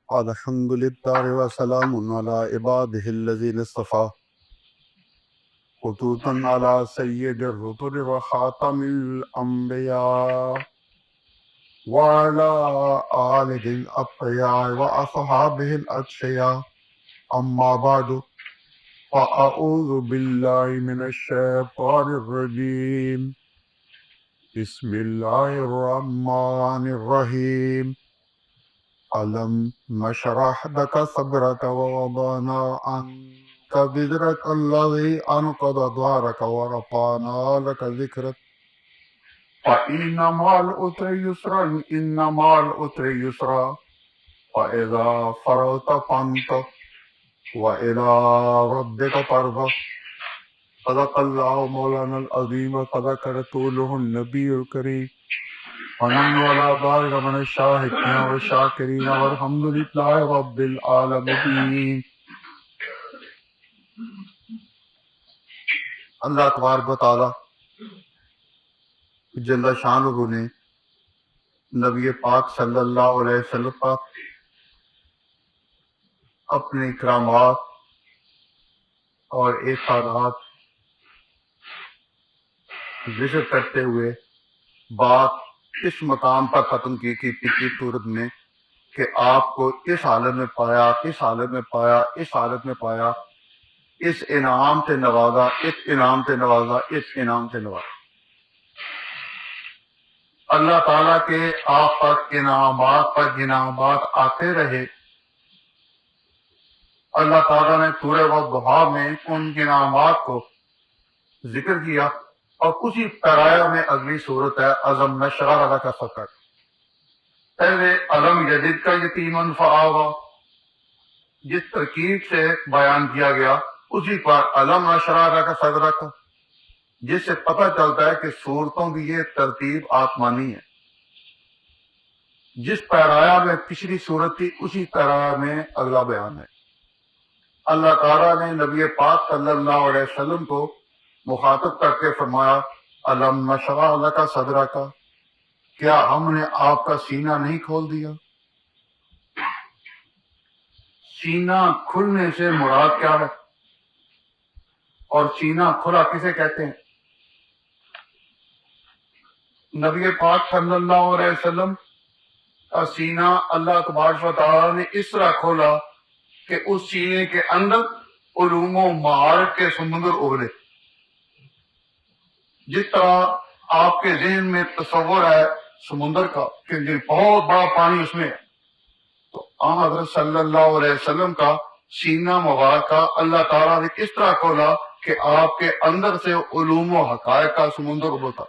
الحمد لله وسلام على عباده الذين اصطفى خطوطا على سيد الرسل وخاتم الأنبياء وعلى آله الأطهار وأصحابه الأتقياء أما بعد فأعوذ بالله من الشيطان الرجيم بسم الله الرحمن الرحيم ألم نشرح لك صدرك ووضعنا عنك وزرك الذي أنقض ظهرك ورفعنا لك ذكرك فإن مع العسر يسرا إن مع العسر يسرا فإذا فرغت فانصب وإلى ربك فارغب صدق الله مولانا العظيم وصدق رسوله النبي الكريم ونحن على ذلك من الشاهدين والشاكرين والحمد لله رب العالمين. اللہ تبارک و تعالیٰ جل شانہ نے نبی پاک صلی اللہ علیہ وسلم پر اپنے اکرامات اور احسانات ذکر کرتے ہوئے بات اس مقام پر ختم کی پچھلی صورت میں کہ آپ کو اس حالت میں پایا، اس حالت میں پایا، اس حالت میں پایا، اس انعام سے نوازا، اس انعام سے نوازا، اس انعام سے نوازا. اللہ تعالیٰ کے آپ پر انعامات پر انعامات آتے رہے. اللہ تعالیٰ نے سورہ والضحیٰ میں ان انعامات کو ذکر کیا اور اسی پیرایا میں اگلی صورت ہے الم نشرح لک صدرک. پہلے الم یجد کا یتیما فآویٰ جس ترکیب سے بیان کیا گیا اسی پر الم نشرح لک صدرک، جس سے پتہ چلتا ہے کہ صورتوں کی یہ ترتیب آسمانی ہے. جس پیرایا میں پچھلی صورت تھی اسی پیرایا میں اگلا بیان ہے. اللہ تعالیٰ نے نبی پاک صلی اللہ علیہ وسلم کو مخاطب کر کے فرمایا الم نشرح لک صدرک، کیا ہم نے آپ کا سینہ نہیں کھول دیا؟ سینہ کھلنے سے مراد کیا ہے اور سینہ کھلا کسے کہتے ہیں؟ نبی پاک صلی اللہ علیہ وسلم کا سینہ اللہ تبارک و تعالیٰ نے اس طرح کھولا کہ اس سینے کے اندر علوم و معارف کے سمندر ابھرے. جس طرح آپ کے ذہن میں تصور ہے سمندر کا کہ بہت بڑا پانی اس میں ہے، تو حضرت صلی اللہ علیہ وسلم کا سینہ مبارکہ اللہ تعالیٰ نے اس طرح کھولا کہ آپ کے اندر سے علوم و حقائق کا سمندر ابھرتا.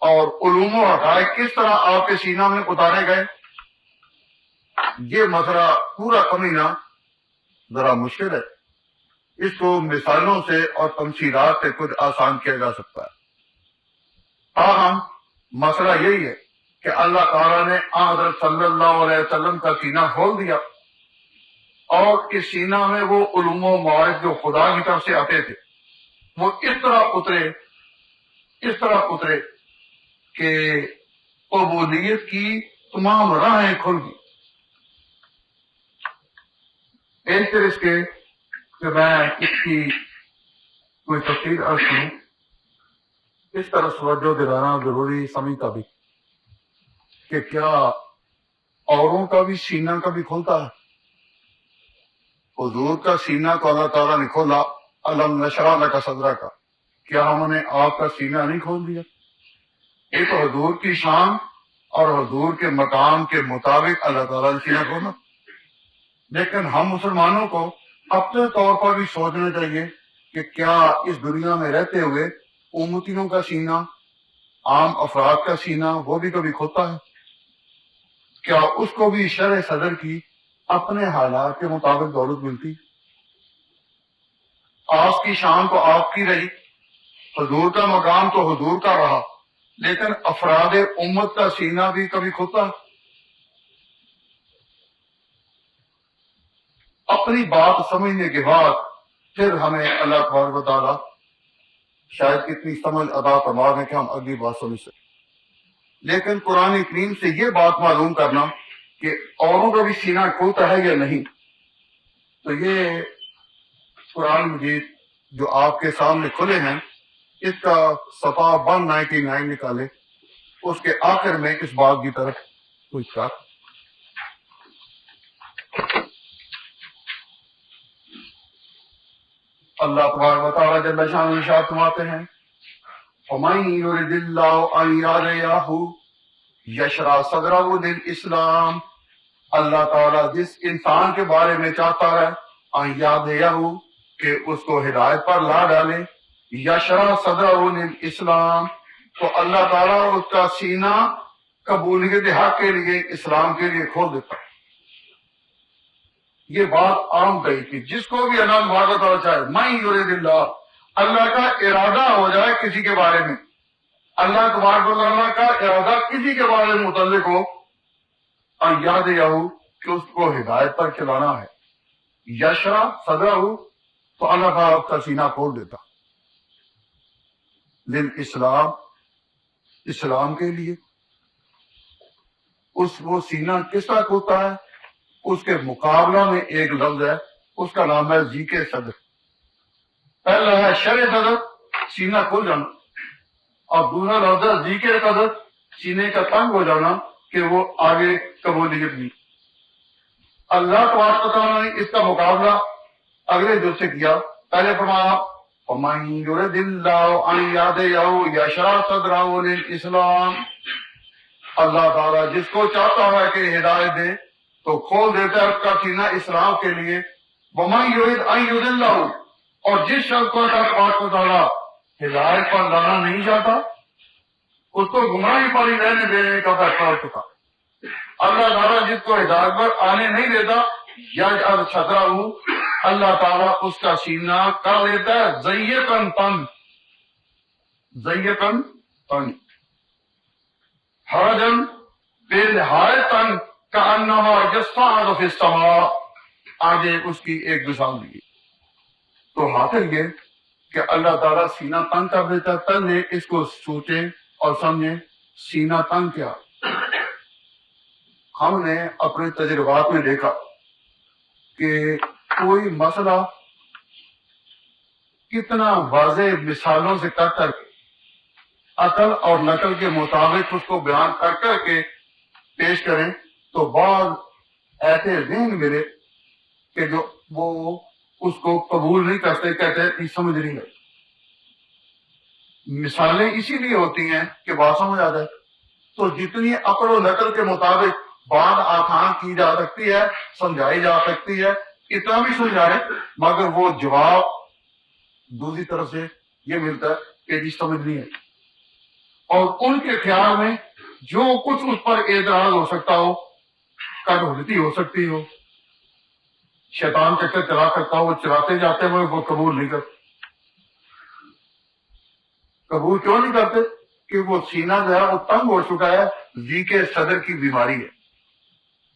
اور علوم و حقائق کس طرح آپ کے سینہ میں اتارے گئے، یہ مسئلہ پورا کمینہ ذرا مشکل ہے. اس کو مثالوں سے اور تمثیلات سے کچھ آسان کیا جا سکتا ہے. تاہم مسئلہ یہی ہے کہ اللہ تعالیٰ نے حضرت صلی اللہ علیہ وسلم کا سینہ کھول دیا اور اس سینہ میں وہ علوم و معارف جو خدا کی طرف سے آتے تھے وہ اس طرح اترے کہ عبودیت کی تمام راہیں کھل گئی. ایک طرح اس کے کہ میں اس کی کوئی تفصیل عرض کروں، اس طرح توجہ دلانا ضروری سمجھتا بھی کہ کیا اوروں کا بھی سینہ کبھی کھلتا ہے؟ حضور کا سینہ کو اللہ تعالیٰ نے کھولا الم نشرح لک صدرک، کیا ہم نے آپ کا سینہ نہیں کھول دیا؟ ایک حضور کی شان اور حضور کے مقام کے مطابق اللہ تعالیٰ نے سینہ کھولا. لیکن ہم مسلمانوں کو اپنے طور پر بھی سوچنا چاہیے کہ کیا اس دنیا میں رہتے ہوئے امتیوں کا سینہ، عام افراد کا سینہ وہ بھی کبھی کھلتا ہے؟ کیا اس کو بھی شرح صدر کی اپنے حالات کے مطابق دولت ملتی؟ آپ کی شان تو آپ کی رہی، حضور کا مقام تو حضور کا رہا، لیکن افراد امت کا سینہ بھی کبھی کھلتا ہے؟ اپنی بات سمجھنے کے بعد پھر ہمیں اللہ تبارک و تعالیٰ شاید اتنی سمجھ عطا فرما دیں کہ ہم اگلی بات سمجھ سکیں. لیکن قرآن کریم سے یہ بات معلوم کرنا کہ اوروں کا بھی سینہ کھلتا ہے یا نہیں. تو یہ قرآن مجید جو آپ کے سامنے کھلے ہیں، اس کا صفحہ 199 نکالے، اس کے آخر میں اس بات کی طرف کچھ کا اللہ تبارک و تعالیٰ جل شانہ ارشاد فرماتے ہیں وَمَن يُرِدِ اللَّهُ أَن يَهْدِيَهُ يَشْرَحْ صَدْرَهُ لِلْإِسْلَامِ. اللہ تعالیٰ جس انسان کے بارے میں چاہتا ہے أَن يَهْدِيَهُ کہ اس کو ہدایت پر لا ڈالے، يَشْرَحْ صَدْرَهُ لِلْإِسْلَامِ تو اللہ تعالیٰ اس کا سینہ قبولیت حق کے لیے، اسلام کے لیے کھول دیتا ہے. یہ بات عام گئی کہ جس کو بھی اللہ تبارک و تعالیٰ چاہے، من یرید اللہ، اللہ کا ارادہ ہو جائے کسی کے بارے میں، اللہ تبارک و تعالیٰ کا ارادہ کسی کے بارے میں متعلق ہو، ان یہدیہ کہ اس کو ہدایت پر چلانا ہے، یشرح صدرہ تو اللہ تعالیٰ کا سینہ کھول دیتا للاسلام، اسلام کے لیے. وہ سینہ کس طرح کھلتا ہے؟ اس کے مقابلہ میں ایک لفظ ہے، اس کا نام ہے ضیق صدر. پہلا ہے شرح صدر، سینہ کھل جانا، اور دوسرا لفظ ہے ضیق صدر، سینے کا تنگ ہو جانا کہ وہ آگے قبولیت نہیں. اللہ تبارک و تعالیٰ نے اس کا مقابلہ اگلے جو سے کیا. پہلے فرمایا وَمَن يُرِدِ اللَّهُ أَن يَهْدِيَهُ يَشْرَحْ صَدْرَهُ لِلْإِسْلَامِ. اللہ تعالیٰ جس کو چاہتا ہے کہ ہدایت دے تو کھول دیتا ہے اس کا سینہ اسلام کے لیے. وَمَن يُرِدْ أَن يُضِلَّهُ اور جس شخص کو اللہ تبارک و تعالیٰ ہدایت پر لانا نہیں چاہتا، اس کو گمراہی پر ہی رہنے دینے کا فیصلہ ہو چکا. اللہ تعالیٰ جس کو ہدایت پر آنے نہیں دیتا، یجعل صدرہ اللہ تعالیٰ اس کا سینہ کر دیتا ہے ضیقاً تنگ، ضیقاً تنگ، حرجاً بے نہایت تنگ، کأنما یصعد فی السماء. آگے اس کی ایک مثال دی. تو حاصل یہ کہ اللہ تعالیٰ سینہ تنگ کر دیتا ہے. پہلے اس کو سوچیں اور سمجھیں سینہ تنگ کیا. ہم نے اپنے تجربات میں دیکھا کہ کوئی مسئلہ کتنا واضح مثالوں سے کر کر عقل اور نقل کے مطابق اس کو بیان کر کر کے پیش کریں تو بعض ایسے ذہن ملے کہ جو وہ اس کو قبول نہیں کرتے، کہتے ہیں سمجھ نہیں ہے. مثالیں اسی لیے ہوتی ہیں کہ بات سمجھ آ جائے. تو جتنی عقل و نقل کے مطابق بات آسان کی جا سکتی ہے، سمجھائی جا سکتی ہے، اتنا بھی سمجھائے، مگر وہ جواب دوسری طرف سے یہ ملتا ہے کہ جی سمجھ نہیں ہے. اور ان کے خیال میں جو کچھ اس پر اعتراض ہو سکتا ہو، کٹوتی ہو سکتی ہو، شیطان چکر چلا کرتا ہو، وہ چلاتے جاتے ہوئے وہ قبول نہیں کرتے. قبول کیوں نہیں کرتے؟ کہ وہ سینہ جو ہے وہ تنگ ہو چکا ہے. ضیق صدر کی بیماری ہے.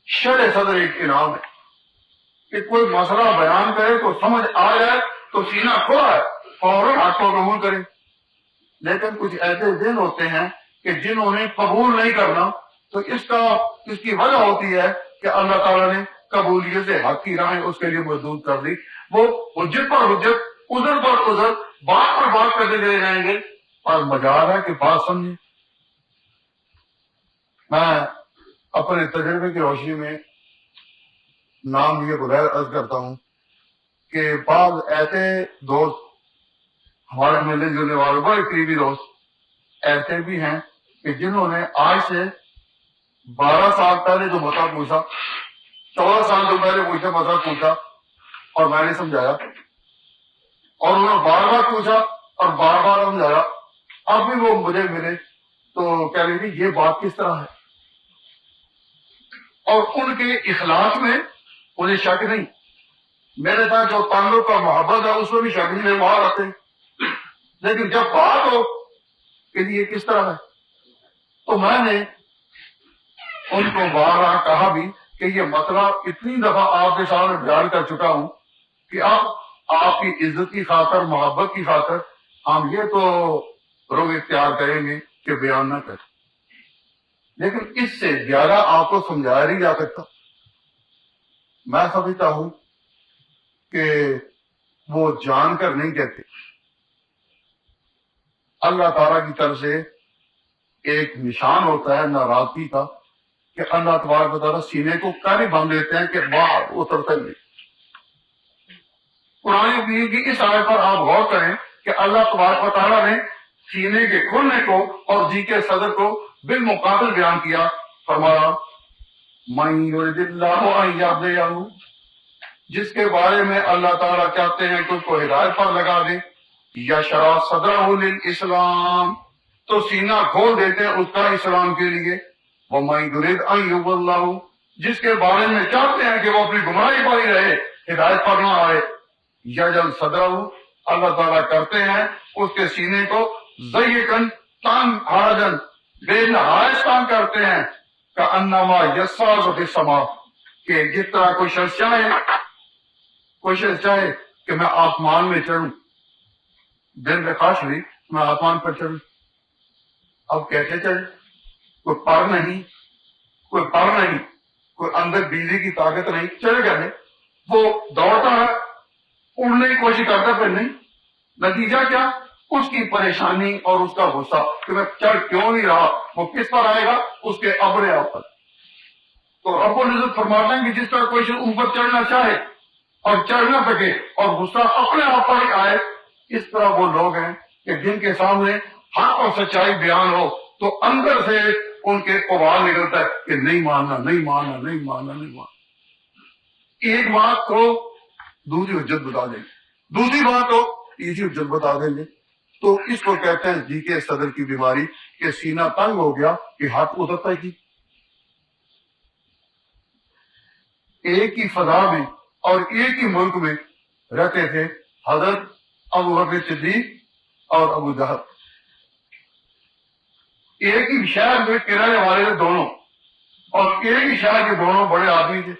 شرح صدر ایک انعام ہے کہ کوئی مسئلہ بیان کرے تو سمجھ آ جائے تو سینہ کھلا ہے، فوراً حق کو قبول کرے. لیکن کچھ ایسے ذہن ہوتے ہیں کہ جنہوں نے قبول نہیں کرنا، تو اس کی وجہ ہوتی ہے کہ اللہ تعالیٰ نے قبولیت سے حق کی راہیں اس کے لیے محدود کر دی. وہ حجت پر حجت، عذر پر عذر، بات پر بات کرتے چلے جائیں گے، اور مجال ہے کہ بات سمجھیں. میں اپنے تجربے کی روشنی میں نام یہ بغیر عرض کرتا ہوں کہ بعض ایسے دوست ہمارے ملنے جلنے والے بڑے قریبی دوست ایسے بھی ہیں کہ جنہوں نے آج سے 12 سال پہلے جو مسئلہ پوچھا، 14 سال تو پہلے مجھ سے مسئلہ پوچھا اور میں نے سمجھایا، اور انہوں نے بار بار پوچھا اور بار بار سمجھایا. اب بھی وہ مجھے ملے تو کہہ رہی تھی یہ بات کس طرح ہے، اور ان کے اخلاص میں انہیں شک نہیں. میرے ساتھ جو تعلق کا محبت ہے اس میں بھی شک نہیں، میرے وہاں رہتے ہیں. لیکن جب بات ہو کہ یہ کس طرح ہے، تو میں نے ان کو بار بار کہا بھی کہ یہ مسئلہ اتنی دفعہ آپ کے سامنے بیان کر چکا ہوں کہ آپ کی عزت کی خاطر، محبت کی خاطر ہم یہ تو روگ اختیار کریں گے کہ بیان نہ کریں. لیکن اس سے زیادہ آپ کو سمجھایا نہیں جا سکتا۔ میں سمجھتا ہوں کہ وہ جان کر نہیں کہتے، اللہ تعالیٰ کی طرف سے ایک نشان ہوتا ہے ناراضگی کا کہ اللہ تبارک و تعالیٰ سینے کو کاری باندھ دیتے ہیں کہ باہر اترتے نہیں۔ قرآن کریم کی اس آیت پر آپ غور کریں کہ اللہ تبارک و تعالیٰ نے سینے کے کھلنے کو اور جی کے صدر کو بالمقابل بیان کیا، فرمایا مَن یرد اللہ ان یہدیہ، جس کے بارے میں اللہ تعالیٰ چاہتے ہیں کہ اس کو ہدایت پر لگا دے، یشرح صدرہ للاسلام، تو سینہ کھول دیتے ہیں اس کا اسلام کے لیے، وَمَن یرد ان یضلہ، جس کے بارے میں چاہتے ہیں کہ وہ اپنی گمراہی پر ہی رہے، ہدایت پر نہ آئے، یجعل صدرہ، اللہ تعالیٰ کرتے ہیں اس کے سینے کو ضیقاً تنگ، حرجاً بے نہایت تنگ کرتے ہیں، کأنما یصعد فی السماء، کہ جس طرح کوئی شخص چاہے کہ میں آسمان میں چڑھوں، دل میں خواہش ہوئی میں آسمان پر چڑھوں، اب کیسے چڑھے؟ کوئی پر نہیں، کوئی اندر بجلی کی طاقت نہیں، چلے گا نہیں، وہ دوڑتا ہے، اڑنے کی کوشش کرتا، پھر نہیں، نتیجہ کیا؟ اس کی پریشانی اور اس کا غصہ کہ میں چڑھ کیوں نہیں رہا، وہ کس پر آئے گا؟ اس کے ابر آپ پر۔ تو رب العزت فرماتے ہیں کہ جس طرح کوئی شخص اوپر چڑھنا چاہے اور چڑھ نہ سکے اور غصہ اپنے آپ پر ہی آئے، اس طرح وہ لوگ ہیں کہ جن کے سامنے حق اور سچائی بیان ہو تو اندر سے ان کے قوال نکلتا ہے کہ نہیں ماننا، نہیں ماننا، نہیں ماننا، نہیں ماننا۔ ایک بات کو دوسری حجت بتا دیں گے، دوسری بات کو تیسری حجت بتا دیں گے، تو اس کو کہتے ہیں جی کے صدر کی بیماری، کہ سینہ تنگ ہو گیا کہ ہاتھ اترتا ہی نہیں۔ ایک ہی فضا میں اور ایک ہی ملک میں رہتے تھے حضرت ابو بکر صدیق اور ابو جہل، ایک ہی شہر میں کرائے والے تھے دونوں، اور ایک ہی شہر کے دونوں بڑے آدمی تھے،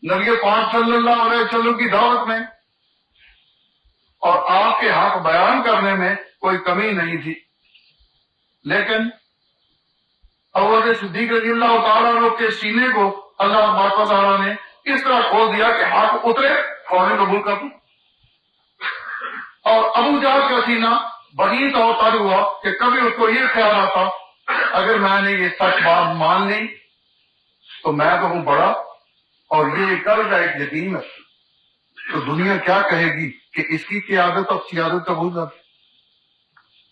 نبی پاک صلی اللہ علیہ وسلم کی دعوت میں اور آپ کے حق بیان کرنے میں کوئی کمی نہیں تھی، لیکن ابو بکر صدیق رضی اللہ تعالیٰ عنہ کے سینے کو اللہ تعالیٰ نے اس طرح کھول دیا کہ ہاتھ اترے، فوراً قبول کر دوں، اور ابو جہل کا سینہ بدی طور پر ہوا کہ کبھی اس کو یہ خیال آتا اگر میں نے یہ سچ بات مان لی تو میں تو ہوں بڑا اور یہ قرض ہے، ایک یتیم ہے، تو دنیا کیا کہے گی کہ اس کی قیادت اور سیادت قبول کر۔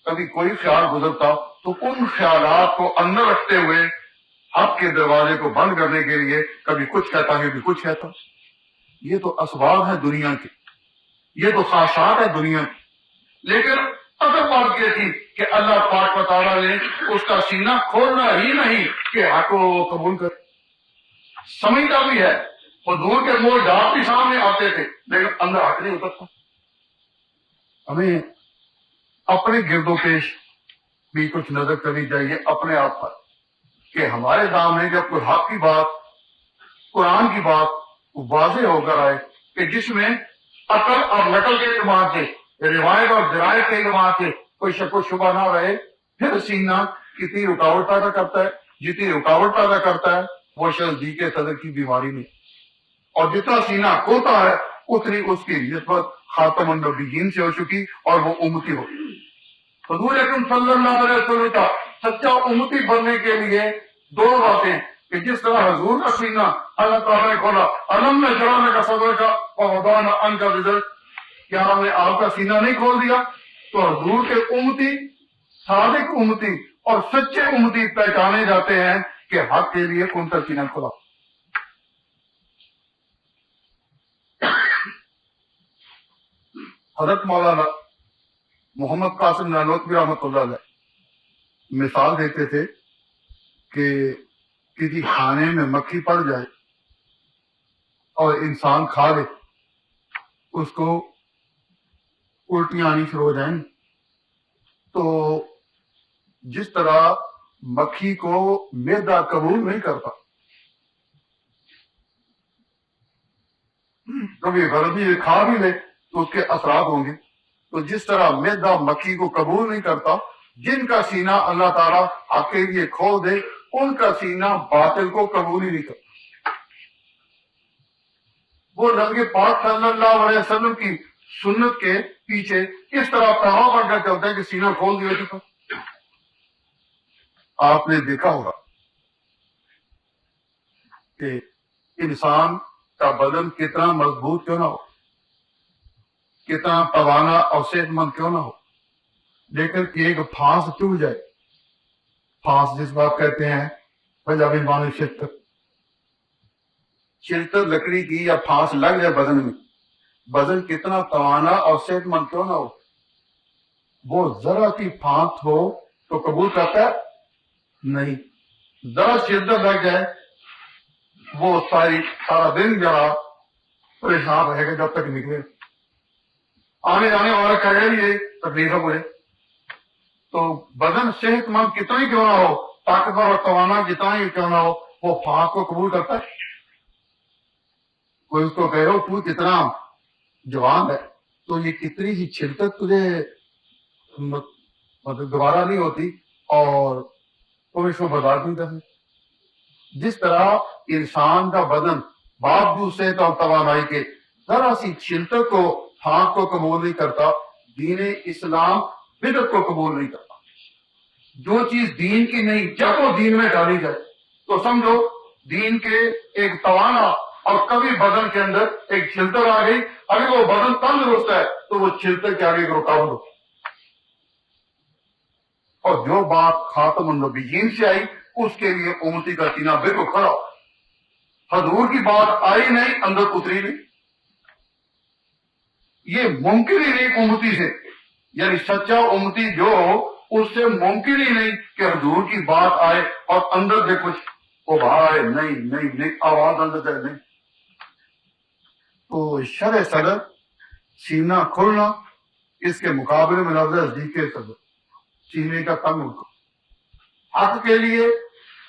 کبھی کوئی خیال گزرتا تو ان خیالات کو اندر رکھتے ہوئے حق کے دروازے کو بند کرنے کے لیے کبھی کچھ کہتا ہے، کبھی کچھ کہتا۔ یہ تو اسباب ہے دنیا کے، یہ تو خواہشات ہے دنیا کی، لیکن اصل بات یہ تھی کہ اللہ پاک و تعالیٰ نے اس کا سینہ کھولنا ہی نہیں کہ حق کو قبول کر۔ سمجھتا بھی ہے، حضور کے منہ ڈاک بھی سامنے آتے تھے لیکن اندر حق نہیں اترتا۔ ہمیں اپنے گرد و پیش بھی کچھ نظر کرنی چاہیے اپنے آپ پر، کہ ہمارے سامنے جب کوئی حق کی بات، قرآن کی بات واضح ہو کر آئے کہ جس میں عقل اور نقل کے اعتبار سے، روایت اور درایت کے اعتبار سے کوئی شک و شبہ نہ رہے، پھر سینہ کتنی رکاوٹ پیدا کرتا ہے، جتنی رکاوٹ پیدا کرتا ہے وہ شخص جی کے صدر کی بیماری میں، اور جتنا سینہ کھولتا ہے اتنی اس کی نسبت خاتم النبیین سے ہو چکی اور وہ امتی ہو۔ حضور اکرم صلی اللہ علیہ وسلم کا سچا امتی بننے کے لیے دو باتیں، کہ جس طرح حضور کا سینہ اللہ تعالیٰ نے کھولا، علم میں جڑانے کا صدر کا اور وضعنا عنک وزرک، کیا ہم نے آپ کا سینہ نہیں کھول دیا؟ تو حضور کے امتی، صادق امتی اور سچے امتی پہچانے جاتے ہیں کہ حق کے لیے کون سا سینہ کھلا۔ حضرت مولانا محمد قاسم نانوتوی رحمۃ اللہ علیہ مثال دیتے تھے کہ کسی کھانے میں مکھی پڑ جائے اور انسان کھا لے، اس کو الٹیاں آنی شروع ہو جائیں، تو جس طرح مکھی کو معدہ قبول نہیں کرتا، کبھی غلطی سے کھا بھی لے تو اس کے اثرات ہوں گے، تو جس طرح معدہ مکھی کو قبول نہیں کرتا جن کا سینہ اللہ تعالیٰ آپ کے لیے کھول دے ان کا سینہ باطل کو قبول ہی نہیں کرتا۔ وہ نبی پاک صلی اللہ علیہ وسلم کی سنت کے پیچھے اس طرح پڑاؤ بڑھ کر چلتا ہے کہ سینہ کھول دیا چکا۔ آپ نے دیکھا ہوگا کہ انسان کا بدن کتنا مضبوط کیوں نہ ہو، کتنا توانا اور صحت مند کیوں نہ ہو، لیکن ایک پھانس ٹوٹ جائے، پھانس جس بات کہتے ہیں پنجابی معنی شرکت، شرکت لکڑی کی یا پھانس لگ جائے بدن میں، بدن کتنا توانا اور صحت مند کیوں نہ ہو، وہ ذرا کی پھانس ہو تو قبول کرتا ہے نہیں۔ ذرا شدت لگ جائے وہ سارا دن ذرا پریشان رہے گا جب تک نکلے، آنے جانے والا کہے یہ تکلیف ہے مجھے۔ تو بدن صحت مند کتنا ہی کیوں نہ ہو، طاقتور اور توانا جتنا ہی کیوں نہ ہو، وہ پھانس کو قبول کرتا ہے۔ کوئی اس کو کہہ رہو تو کتنا جوان ہے، تو یہ کتنی ہی شدت تجھے مطلب دوبارہ نہیں ہوتی اور تم اس کو برداشت نہیں کرتے۔ جس طرح انسان کا بدن باوجود صحت اور توانائی کے ذرا سی شدت کو پھانس کو قبول نہیں کرتا، دین اسلام بدعت کو قبول نہیں کرتا۔ جو چیز دین کی نہیں جب وہ دین میں ڈالی جائے تو سمجھو دین کے ایک توانا اور کبھی بدن کے اندر ایک چھلتر آ گئی، اگر وہ بدن تندرست ہے تو وہ چھلتر کے آگے رکاوٹ ہو۔ اور جو بات خاتم النبیین سے آئی اس کے لیے امتی کا سینہ بالکل کھڑا ہو۔ حضور کی بات آئی نہیں، اندر اتری نہیں، یہ ممکن ہی نہیں امتی سے، یعنی سچا امتی جو ہو اس سے ممکن ہی نہیں کہ حضور کی بات آئے اور اندر سے کچھ ابھار آئے، نہیں آواز اندر سے نہیں۔ تو شرع صدر سینہ کھلنا، اس کے مقابلے میں لفظ ضیق صدر سینے کا تنگ ہونا۔ حق کے لیے،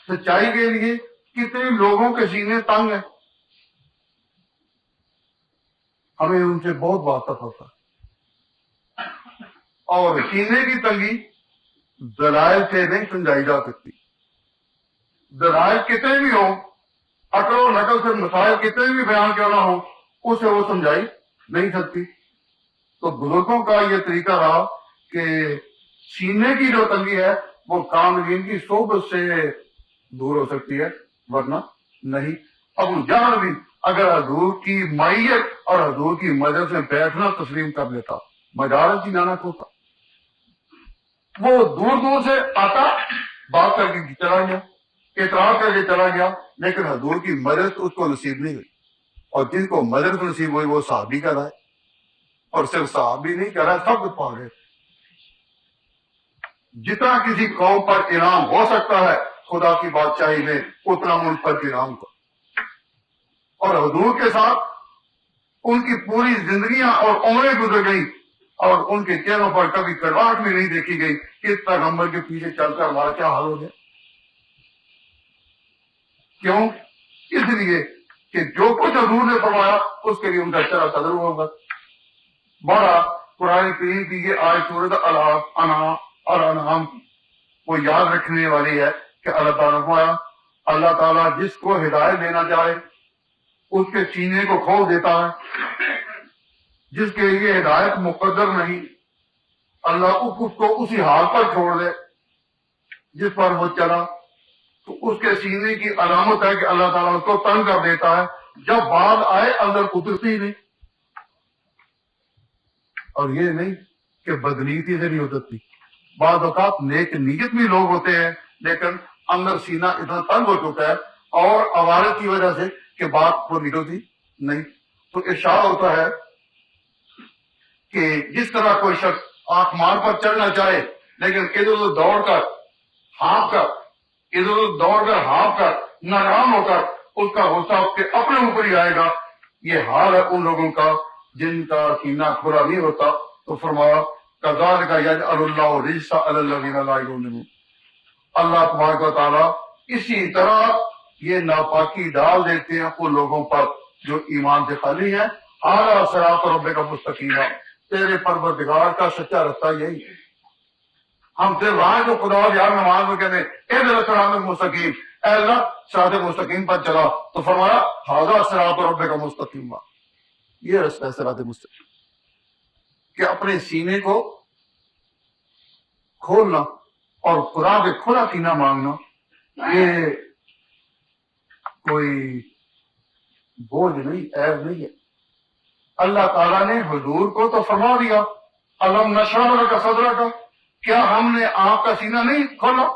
سچائی کے لیے کتنے لوگوں کے سینے تنگ ہیں، ہمیں ان سے بہت واقف ہوتا ہے۔ اور سینے کی تنگی دلائل سے نہیں سمجھائی جا سکتی۔ دلائل کتنے بھی ہوں، عقل و نقل سے مسائل کتنے بھی بیان کیوں نہ ہو، اسے وہ سمجھائی نہیں سکتی۔ تو بزرگوں کا یہ طریقہ رہا کہ سینے کی جو تنگی ہے وہ کاملین کی صحبت سے دور ہو سکتی ہے، ورنہ نہیں۔ ابو جہل بھی اگر حضور کی معیت اور حضور کی مدد سے بیٹھنا تسلیم کر لیتا، مجالس کی نانا ہوتا، وہ دور دور سے آتا، بات کر کے چلا گیا، اعتراض کر کے چلا گیا، لیکن حضور کی مدد اس کو نصیب نہیں ہوئی۔ اور جن کو مدد نصیب ہوئی وہ صحابی کا رہا ہے، اور صرف صحابی نہیں کہہ رہا، سب پا گئے۔ جتنا کسی قوم پر انعام ہو سکتا ہے خدا کی بادشاہی میں، اتنا ملک پر انعام کو، اور حضور کے ساتھ ان کی پوری زندگیاں اور عمریں گزر گئی اور ان کے چہروں پر کبھی کڑواہٹ بھی نہیں دیکھی گئی کہ اس پیغمبر کے پیچھے چل کر ہمارا کیا حال ہو گیا۔ کیوں؟ اس لیے کہ جو کچھ حضور نے فرمایا اس کے لیے ان کا چہرہ صدر ہوگا۔ بڑا قرآن کریم کی یہ آیت سورۃ الانعام اور انعام وہ یاد رکھنے والی ہے کہ اللہ تعالیٰ نے فرمایا، اللہ تعالیٰ جس کو ہدایت دینا چاہے اس کے سینے کو کھول دیتا ہے، جس کے لیے ہدایت مقدر نہیں اللہ اس کو اسی حال پر چھوڑ دے جس پر وہ چلا، تو اس کے سینے کی علامت ہے کہ اللہ تعالیٰ اس کو تنگ کر دیتا ہے، جب بات آئے اندر اترتی ہی نہیں۔ اور یہ نہیں کہ بدنیتی سے نہیں اترتی، بعض اوقات نیک نیت بھی لوگ ہوتے ہیں لیکن اندر سینہ اتنا تنگ ہو چکا ہے اور عوارض کی وجہ سے کہ بات وہ نکلتی نہیں۔ تو ارشاد ہوتا ہے کہ جس طرح کوئی شخص آسمان پر چڑھنا چاہے لیکن ادھر ادھر دوڑ کر ہانپ کر ناکام ہو کر اس کا غصہ اس کے اپنے اوپر ہی آئے گا، یہ حال ہے ان لوگوں کا جن کا سینہ کھلا نہیں ہوتا۔ تو فرمایا کذالک یجعل اللہ الرجس علی الذین لا یؤمنون، اللہ تبارک و تعالیٰ اسی طرح یہ ناپاکی ڈال دیتے ہیں ان لوگوں پر جو ایمان سے خالی ہیں۔ اعلیٰ صراط ربک مستقیما، تیرے پروردگار کا سچا رستہ یہی ہے۔ ہم پھر وہاں جو خدا یار نماز میں کہتے ہیں اہدنا الصراط المستقیم، اے اللہ صراط مستقیم پر چلا، تو فرمایا ھذا صراط ربک مستقیم، یہ رستہ ہے صراط مستقیم، کہ اپنے سینے کو کھولنا اور خدا کے کھلا سینہ مانگنا، یہ کوئی بوجھ نہیں، عیب نہیں ہے۔ اللہ تعالیٰ نے حضور کو تو فرما دیا الم نشرح لک صدرک، کیا ہم نے آپ کا سینہ نہیں کھولا؟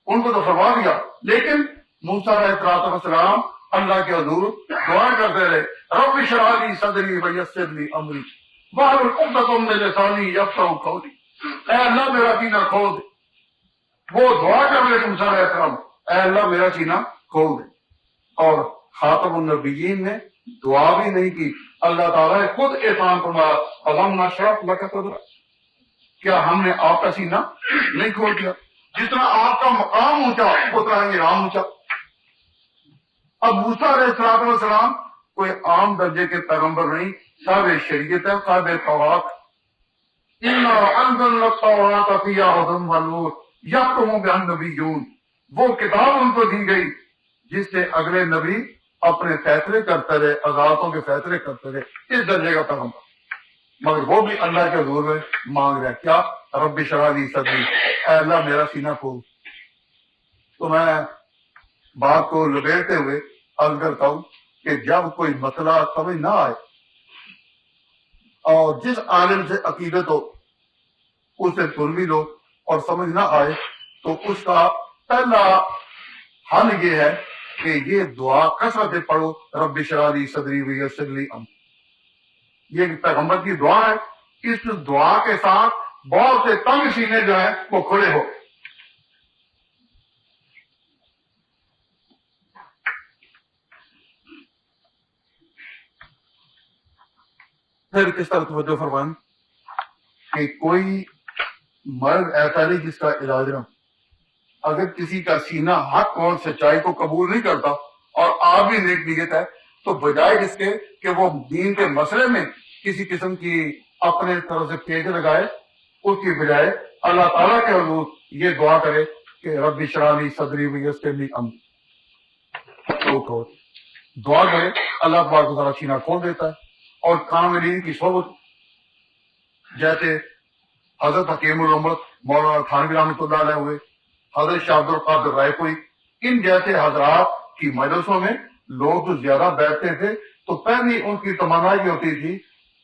ان کو تو فرما دیا، لیکن موسیٰ علیہ السلام اللہ کے حضور دعا کرتے رہے رب اشرح لی صدری ویسر لی امری واحلل عقدۃ من لسانی یفقہوا قولی، اے اللہ میرا سینہ کھول دے۔ وہ دعا کر رہے موسیٰ علیہ السلام، اے اللہ میرا سینہ کھول دے، اور خاتم النبیین نے دعا بھی نہیں کی، اللہ تعالیٰ نے خود احسان فرمایا الم نشرح لک صدرک، کیا ہم نے آپ کا سینہ نہیں کھول دیا؟ جتنا آپ کا مقام اونچا اتنا ہی انعام اونچا۔ اب موسیٰ علیہ السلام کوئی عام درجے کے پیغمبر نہیں، صاحب شریعت ہے، صاحب توراۃ۔ اِنَّا أَنزَلْنَا التَّوْرَاةَ فِيهَا هُدًى وَنُورٌ يَحْكُمُ بِهَا النَّبِيُّونَ، وہ کتاب ان کو دی گئی جس سے اگلے نبی اپنے فیصلے کرتے رہے، عدالتوں کے فیصلے کرتے رہے، اس درجے کا پیغمبر، مگر وہ بھی اللہ کے حضور میں مانگ رہے کیا؟ رب اشرح لی صدری، اے اللہ میرا سینہ کھول۔ تو میں بات کو لبیٹتے ہوئے عرض کرتا ہوں کہ جب کوئی مسئلہ سمجھ نہ آئے اور جس عالم سے عقیدت ہو اسے سن بھی لو اور سمجھ نہ آئے تو اس کا پہلا حل یہ ہے کہ یہ دعا کثرت سے پڑھو رب اشرح لی صدری ویسر لی امری، یہ پیغمبر کی دعا ہے۔ اس دعا کے ساتھ بہت سے تنگ سینے جو ہیں وہ کھلے ہو۔ پھر کس طرح توجہ فرمائیں کہ کوئی مرض ایسا نہیں جس کا علاج نہ، اگر کسی کا سینہ حق اور سچائی کو قبول نہیں کرتا اور آپ بھی نیک نیت ہے تو بجائے اس کے کہ وہ دین کے مسئلے میں کسی قسم کی اپنے طرف سے پیچ لگائے، اس کی بجائے اللہ تعالیٰ کے حضور یہ دعا کرے کہ رب اشرح لی صدری ویسر لی امری، دعا کرے، اللہ تبارک و تعالیٰ سینہ کھول دیتا ہے۔ اور کاملین کی صحبت، جیسے حضرت حکیم الامت مولانا تھانوی رحمۃ اللہ علیہ ہوئے، حضرت شاہ عبد القادر رائے کوئی، ان جیسے حضرات کی مجلسوں میں لوگ جو زیادہ بیٹھتے تھے تو پہلی ان کی تمنا یہ ہوتی تھی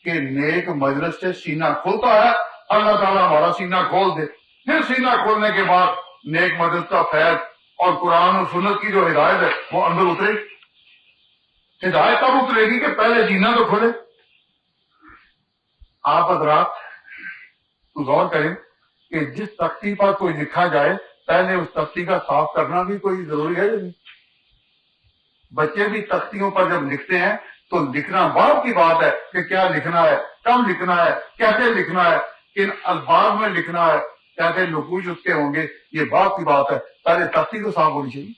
کہ نیک مجلس سے سینہ کھلتا ہے، اللہ تعالیٰ ہمارا سینہ کھول دے۔ پھر سینہ کھولنے کے بعد نیک مجلس کا فیض اور قرآن و سنت کی جو ہدایت ہے وہ اندر اترے۔ ہدایت تب اترے گی کہ پہلے سینہ تو کھلے۔ آپ حضرات غور کریں کہ جس تختی پر کوئی لکھا جائے پہلے اس تختی کا صاف کرنا بھی کوئی ضروری ہے یا نہیں؟ بچے بھی تختیوں پر جب لکھتے ہیں تو لکھنا بعد کی بات ہے کہ کیا لکھنا ہے، کب لکھنا ہے، کیسے لکھنا ہے، کن الفاظ میں لکھنا ہے، کیسے نقوش اس کے ہوں گے، یہ بات کی بات ہے۔ پہلے تختی تو صاف ہونی چاہیے۔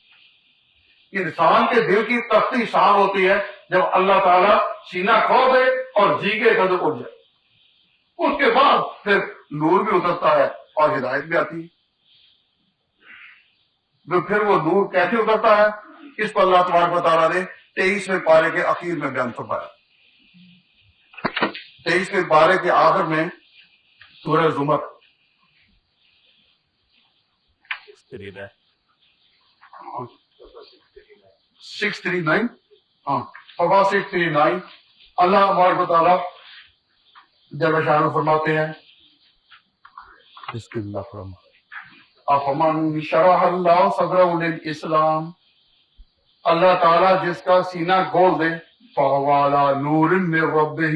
انسان کے دل کی تختی صاف ہوتی ہے جب اللہ تعالیٰ سینہ کھول دے اور جی کے قدر اٹھ جائے، اس کے بعد پھر نور بھی اترتا ہے اور ہدایت بھی آتی ہے۔ تو پھر وہ نور کیسے اترتا ہے، اس پر اللہ تبارک و تعالیٰ نے 23ویں پارے کے اخیر میں بیان فرمایا۔ 23ویں پارے کے آخر میں سورہ زمر 639 639 اللہ تبارک و تعالیٰ جب شان فرماتے ہیں بسم اللہ الرحمن افمن شرح اللہ صدرہ للاسلام، اللہ تعالیٰ جس کا سینہ کھول دے فہو علی نور من ربہ،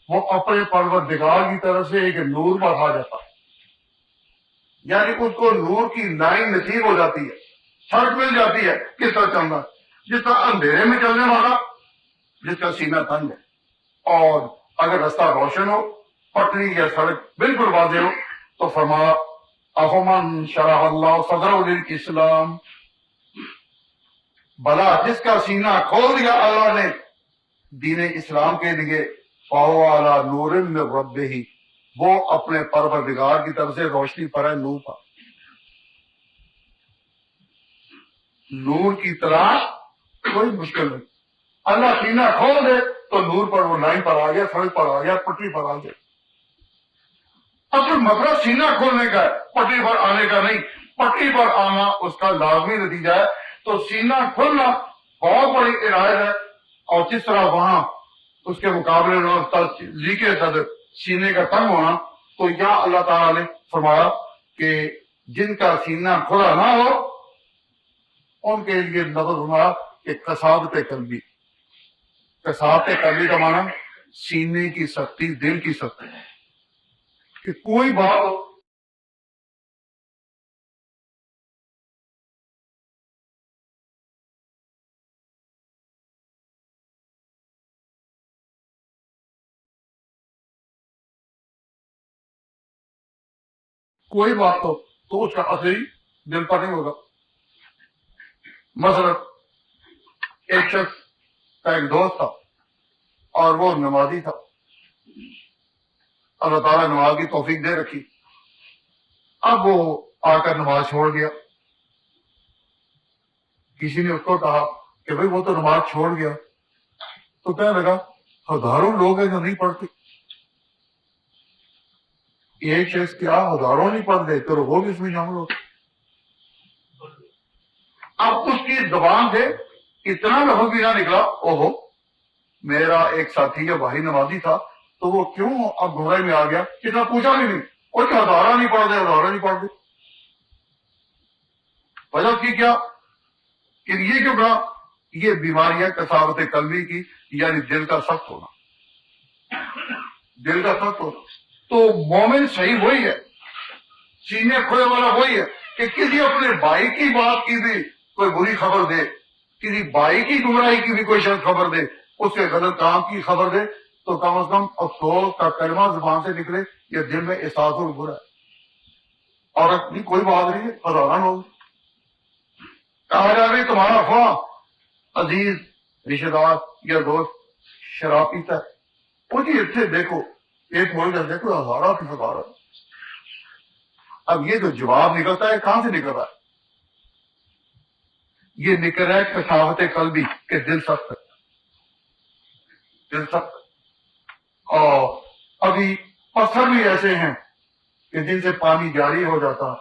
وہ اپنے پروردگار کی طرف سے ایک نور پر آ جاتا ہے، یعنی اس کو نور کی لائن نصیب ہو جاتی ہے، سڑک مل جاتی ہے کس طرح چلنا، جس طرح اندھیرے میں چلنے والا جس کا سینہ تنگ ہے، اور اگر رستہ روشن ہو، پٹری یا سڑک بالکل واضح ہو، تو فرمایا افمن شرح اللہ صدرہ للاسلام، بلا جس کا سینہ کھول دیا اللہ نے دین اسلام کے لیے فہو علی نور من ربہ، وہ اپنے پروردگار کی طرف سے روشنی پر ہے، نور پر، نور کی طرح کوئی مشکل نہیں۔ اللہ سینہ کھول دے تو نور پر وہ لائن پر آ گیا، سڑک پر آ گیا، پٹری پر آ گیا۔ اصل مسئلہ سینہ کھولنے کا ہے، پٹری پر آنے کا نہیں۔ پٹری پر آنا اس کا لازمی نتیجہ ہے۔ تو سینہ کھولنا بہت بڑی عنایت ہے، اور جس طرح وہاں اس کے مقابلے میں صدر سینے کا تنگ ہونا، تو یہاں اللہ تعالیٰ نے فرمایا کہ جن کا سینہ کھلا نہ ہو ان کے لیے نظر فرمایا کہ کسادت قلبی، کسادت قلبی کا معنی سینے کی سختی، دل کی سختی، کہ کوئی بات کوئی بات تو اس کا اثر ہی دل پر نہیں ہوگا۔ مثلا ایک شخص کا ایک دوست تھا اور وہ نمازی تھا، اللہ تعالیٰ نے نماز کی توفیق دے رکھی، اب وہ آ کر نماز چھوڑ گیا۔ کسی نے اس کو کہا کہ بھئی وہ تو نماز چھوڑ گیا، تو کہنے لگا ہزاروں لوگ ہیں جو نہیں پڑھتے، ایک شخص کیا ہزاروں نہیں پڑھتے تو وہ بھی اس میں شامل ہوتے۔ اب اس کی زبان سے اتنا لفظ بھی نہ نکلا، اوہو میرا ایک ساتھی یا بھائی نمازی تھا تو وہ کیوں اب گمراہی میں آ گیا، اتنا پوچھا بھی نہیں، اور کہ ہزارہ نہیں پڑھتے، ہزارہ نہیں پڑھتے۔ وجہ کی کیا کہ یہ کیوں کہا، یہ بیماری ہے کساوت قلبی کی، یعنی دل کا سخت ہونا، دل کا سخت ہونا۔ تو مومن صحیح وہی ہے، سینے کھلے والا وہی ہے کہ کسی اپنے بھائی کی بات کی بھی کوئی بری خبر دے، کسی بھائی کی گمراہی کی بھی کوئی شخص خبر دے، اس کے غلط کام کی خبر دے، تو کم از کم افسوس کا کلمہ زبان سے نکلے، یہ دل میں احساس ہو برا ہے، اور اپنی کوئی بات نہیں ہے، ہزارہ لوگ کہا جائے بھی تمہارا خواہ عزیز رشتہ دار یا دوست شراب پیتا ہے، وہ جی اتنے دیکھو ایک بول کر دیکھو ہزارہ کی ہزارہ۔ اب یہ جو جواب نکلتا ہے کہاں سے نکل رہا ہے؟ یہ نکل رہا ہے کساوت قلبی کہ دل سخت ہے، دل سخت ہے۔ اور ابھی پتھر بھی ایسے ہیں کہ جن سے پانی جاری ہو جاتا،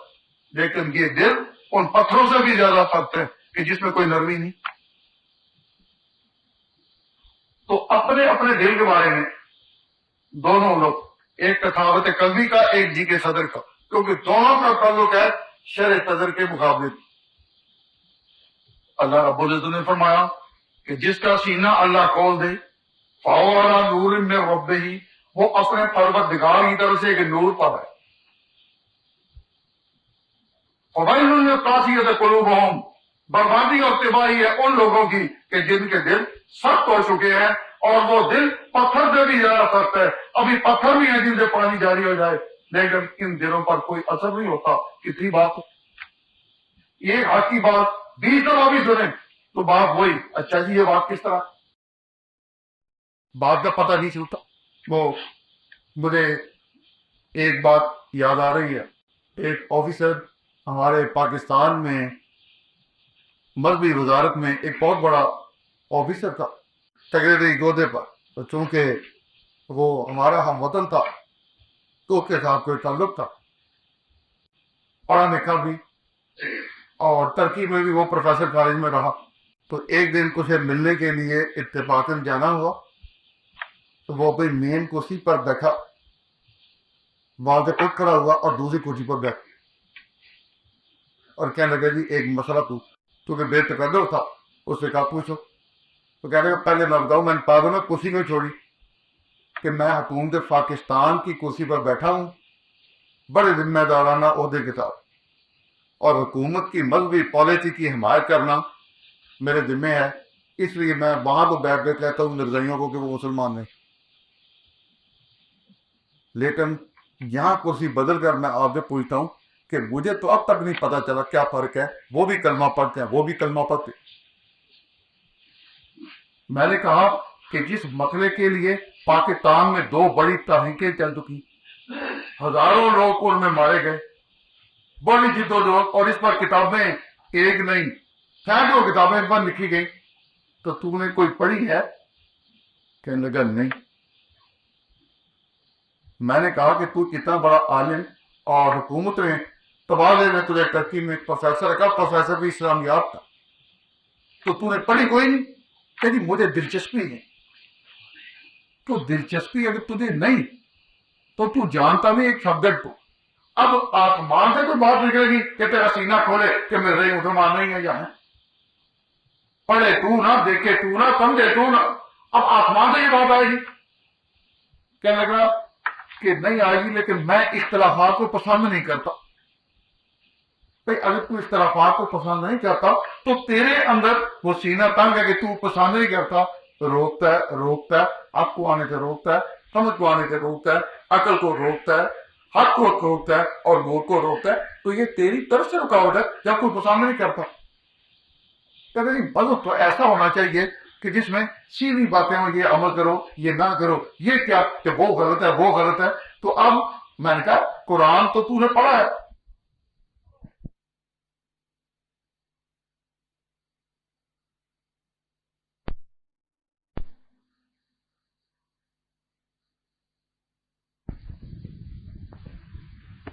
لیکن یہ دل ان پتھروں سے بھی زیادہ سخت ہے کہ جس میں کوئی نرمی نہیں۔ تو اپنے اپنے دل کے بارے میں دونوں لوگ، ایک کساوت قلبی کا، ایک جی کے صدر کا، کیونکہ دونوں کا تعلق ہے شرع صدر کے مقابلے۔ اللہ رب العزت نے فرمایا کہ جس کا سینہ اللہ کھول دے، فَهُوَ عَلَىٰ نُورٍ مِّن رَبِّهِ، وہ اپنے پروردگار کی طرف سے ایک نور پر ہے۔ فَوَيْلٌ لِّلْقَاسِيَةِ قُلُوبُهُمْ، بربادی اور تباہی ہے ان لوگوں کی کہ جن کے دل سخت ہو چکے ہیں، اور وہ دل پتھر سے بھی زیادہ سخت ہے۔ ابھی پتھر بھی ہیں جن سے پانی جاری ہو جائے، لیکن ان دلوں پر کوئی اثر نہیں ہوتا۔ کتنی بات ہے، یہ حق کی بات 20 دفعہ بھی سنیں تو بات وہی، اچھا جی یہ بات کس طرح، بات کا پتہ نہیں چلتا۔ وہ مجھے ایک بات یاد آ رہی ہے، ایک آفیسر ہمارے پاکستان میں مذہبی وزارت میں ایک بہت بڑا آفیسر تھا، سیکرٹری عہدے پر، تو چونکہ وہ ہمارا ہم وطن تھا تو اس کے ساتھ کوئی تعلق تھا، پڑھا لکھا بھی، اور ترکی میں بھی وہ پروفیسر کالج میں رہا۔ تو ایک دن اسے ملنے کے لیے اتفاقاً جانا ہوا، تو وہ اپنی مین کرسی پر بیٹھا، وہاں سے اٹھ کھڑا ہوا اور دوسری کرسی پر بیٹھ، اور کہنے لگا جی ایک مسئلہ کیونکہ بے تکلف تھا، اس سے کہا پوچھو۔ تو کہنے لگا پہلے میں بتاؤں میں نے پاگل میں کرسی کیوں چھوڑی، کہ میں حکومت پاکستان کی کرسی پر بیٹھا ہوں بڑے ذمہ دارانہ عہدے کے ساتھ، اور حکومت کی مذہبی پالیسی کی حمایت کرنا میرے ذمہ ہے، اس لیے میں وہاں تو بیٹھ کے کہتا ہوں نرزائیوں کو کہ وہ مسلمان ہیں، لیکن یہاں کرسی بدل کر میں آپ سے پوچھتا ہوں کہ مجھے تو اب تک نہیں پتا چلا کیا فرق ہے، وہ بھی کلمہ پڑھتے ہیں، وہ بھی کلمہ پڑھتے ہیں۔ میں نے کہا کہ جس مسئلے کے لیے پاکستان میں 2 بڑی تحریکیں چل چکی، ہزاروں لوگ ان میں مارے گئے، بڑی جدوجہد، اور اس پر کتابیں ایک نہیں سینکڑوں کتابیں اس پر لکھی گئی، تو تو نے کوئی پڑھی ہے؟ کہنے لگا نہیں۔ میں نے کہا کہ تو اتنا بڑا عالم اور حکومت میں تبادلے میں تجھے ترکی میں پروفیسر کا، پروفیسر بھی اسلامیات تھا، تو نے پڑھی کوئی نہیں؟ کہ جی مجھے دلچسپی ہے۔ تو دلچسپی اگر تجھے نہیں تو تو جانتا نہیں ایک سبجیکٹ کو، اب آسمان سے کوئی بات نکلے گی کہ تیرا سینہ کھولے کہ میرے مسلمان نہیں ہے یہاں، پڑھے تو نہ، دیکھے تو نہ، سمجھے تو نہ، اب آسمان سے یہ بات آئے گی؟ کہنے لگا کہ نہیں آئے گی، لیکن میں اختلافات کو پسند نہیں کرتا۔ بھئی اگر تو اختلافات کو پسند نہیں کرتا تو تیرے اندر وہ سینہ تنگ ہے کہ تو پسند نہیں کرتا، روکتا ہے، حق کو آنے سے روکتا ہے، سمجھ کو آنے سے روکتا ہے، عقل کو روکتا ہے، حق کو روکتا ہے اور نور کو روکتا ہے، تو یہ تیری طرف سے رکاوٹ ہے جب کوئی پسند نہیں کرتا۔ کہتے ہیں مذہب تو ایسا ہونا چاہیے کہ جس میں سیدھی باتیں ہوں، یہ عمل کرو، یہ نہ کرو، یہ کیا کہ وہ غلط ہے، وہ غلط ہے۔ تو اب میں نے کہا قرآن تو نے پڑھا ہے،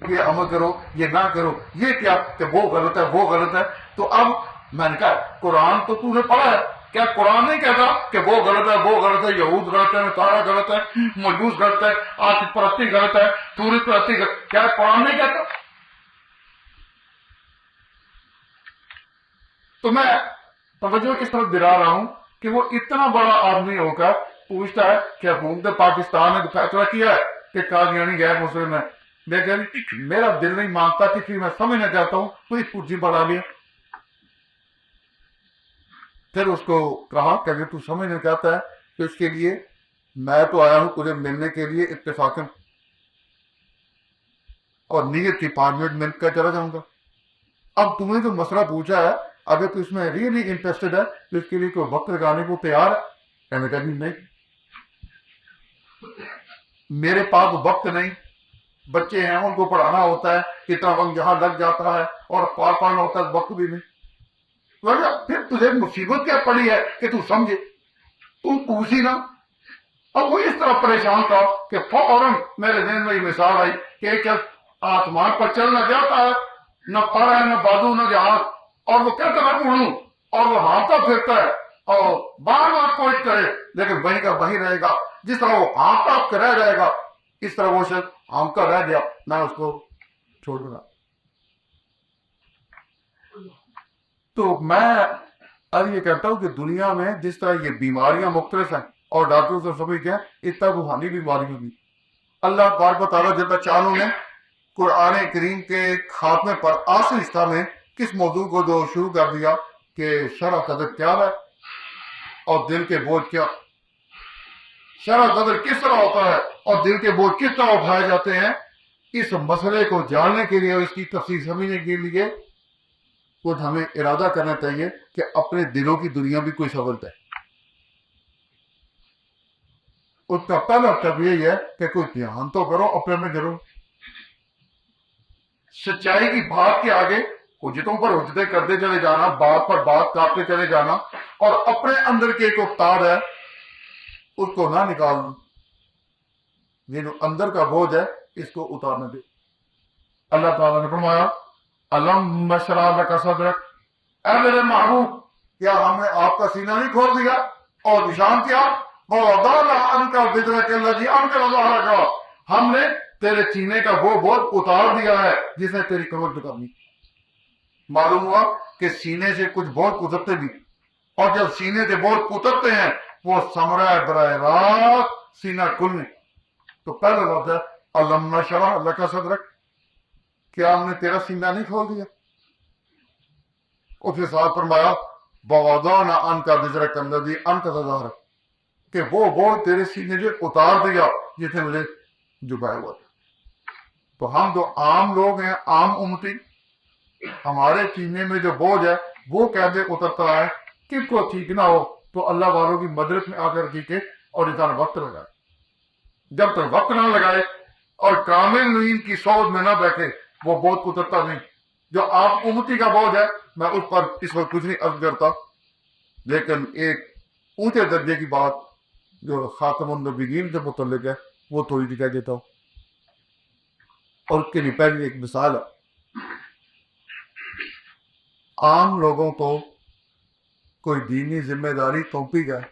یہ عمل کرو، یہ نہ کرو، یہ کیا کہ وہ غلط ہے، وہ غلط ہے۔ تو اب میں نے کہا قرآن تو نے پڑھا ہے، کیا قرآن نہیں کہتا کہ وہ غلط ہے، وہ غلط ہے، یہود غلط ہے، نصارہ غلط ہے، مجوس غلط ہے، آتش پرستی غلط ہے، سورج پرستی غلط ہے، کیا قرآن نہیں کہتا؟ تو میں توجہ کس طرف دلا رہا ہوں کہ وہ اتنا بڑا آدمی ہو کر پوچھتا ہے کہ حکومت پاکستان نے فیصلہ کیا ہے کہ قادیانی غیر مسلم ہے۔ میں کہہ رہی میرا دل نہیں مانتا، کسی میں سمجھنا چاہتا ہوں، کوئی کرسی بڑھا لیا۔ پھر اس کو کہا کہ اگر تو سمجھنا چاہتا ہے تو اس کے لیے میں تو آیا ہوں تجھے ملنے کے لیے اتفاقاً، اور نیت کی 5 منٹ مل کر چلا جاؤں گا۔ اب تم نے جو مسئلہ پوچھا ہے، اگر تو اس میں ریئلی انٹرسٹڈ ہے تو اس کے لیے کوئی وقت لگانے کو تیار ہے؟ کہنے لگا نہیں، میرے پاس وقت نہیں، بچے ہیں ان کو پڑھانا ہوتا ہے، کتنا وقت یہاں لگ جاتا ہے، اور پڑھنا ہوتا ہے، وقت بھی نہیں۔ پھر تجھے مصیبت کیا پڑی ہے کہ تو سمجھے؟ تو پوچھی نا۔ اب وہ اس طرح پریشان تھا کہ فوراً میرے ذہن میں یہ مثال آئی کہ کیا آسمان پر چلنا جاتا ہے، نہ پر ہے، نہ بازو، نہ جہاز، اور وہ کہتا ہے اڑوں، اور وہ ہانپتا پھرتا ہے اور بار بار کوشش کرے لیکن وہیں کا وہیں رہے گا۔ جس طرح وہ ہانپتا رہ جائے گا، اس طرح وہ شخص ہانپتا رہ گیا، میں اس کو چھوڑ دوں گا۔ تو میں اب یہ کہتا ہوں کہ دنیا میں جس طرح یہ بیماریاں مختلف ہیں اور ڈاکٹر سے سمجھ گئے، اس طرح روحانی بیماریاں بھی۔ اللہ تبارک و تعالیٰ جل شانہ نے قرآن کریم کے خاتمے پر آخری حصہ میں کس موضوع کو جو شروع کر دیا کہ شرع قدر کیا ہے اور دل کے بوجھ کیا، شرع قدر کس طرح ہوتا ہے اور دل کے بوجھ کس طرح اٹھائے جاتے ہیں۔ اس مسئلے کو جاننے کے لیے اور اس کی تفصیل سمجھنے کے لیے خود ہمیں ارادہ کرنا چاہیے کہ اپنے دلوں کی دنیا بھی کوئی سبب ہے۔ اس کا پہلا طب یہی ہے کہ کوئی دھیان تو کرو اپنے میں ضرور۔ سچائی کی بات کے آگے حجتوں پر حجتیں کرتے چلے جانا، بات پر بات کاٹتے چلے جانا، اور اپنے اندر کے ایک افتار ہے اس کو نہ نکالنا، یہ جو اندر کا بوجھ ہے اس کو اتارنے دے۔ اللہ تعالیٰ نے فرمایا الم نشرح لک صدرک، اے میرے محبوب کیا ہم نے آپ کا سینہ نہیں کھول دیا اور نشان کیا، ووضعنا عنک وزرک الذی انقض ظہرک، ہم نے تیرے سینے کا وہ بوجھ اتار دیا ہے جس نے تیری کمر ٹکانی۔ معلوم ہوا کہ سینے سے کچھ بوجھ اترتے بھی، اور جب سینے سے بوجھ اترتے ہیں وہ ثمرہ ہے براہ راست سینہ کھلنے۔ تو پہلا لفظ ہے الم نشرح لک صدرک، کیا ہم نے تیرا سینہ نہیں کھول دیا؟ اس کے ساتھ فرمایا ووضعنا عنک وزرک الذی انقض ظہرک، کہ وہ بوجھ تیرے سینے سے اتار دیا جس نے مجھے جھکایا ہوا تھا۔ تو ہم جو عام لوگ ہیں، عام امتی، ہمارے سینے میں جو بوجھ ہے وہ کیسے اترتا ہے؟ کہ کو ٹھیک نہ ہو تو اللہ والوں کی مدد میں آ کر ٹھیکے اور انسان وقت لگائے۔ جب تک وقت نہ لگائے اور کامل نیند کی سود میں نہ بیٹھے، وہ بہت اترتا نہیں۔ جو آپ امتی کا بوجھ ہے، میں اس پر اس وقت کچھ نہیں عرض کرتا، لیکن ایک اونچے درجے کی بات جو خاتم النبیین سے متعلق ہے وہ تھوڑی سی کہہ دیتا ہوں، اور اس کے لیے پہلی ایک مثال ہے۔ عام لوگوں کو کوئی دینی ذمہ داری سونپی جائے،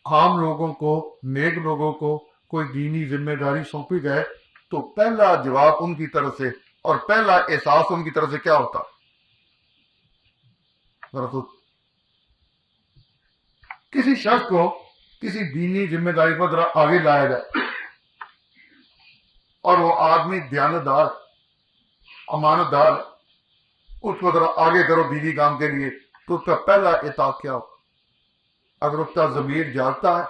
عام لوگوں کو، نیک لوگوں کو کوئی دینی ذمہ داری سونپی جائے تو پہلا جواب ان کی طرف سے اور پہلا احساس ان کی طرف سے کیا ہوتا؟ ذرا سوچ۔ کسی شخص کو کسی دینی ذمہ داری پر ذرا آگے لایا جائے اور وہ آدمی دیانتدار، امانت دار، اس کو ذرا آگے کرو دینی کام کے لیے، تو اس کا پہلا احساس کیا ہو؟ اگر اس کا ضمیر جاگتا ہے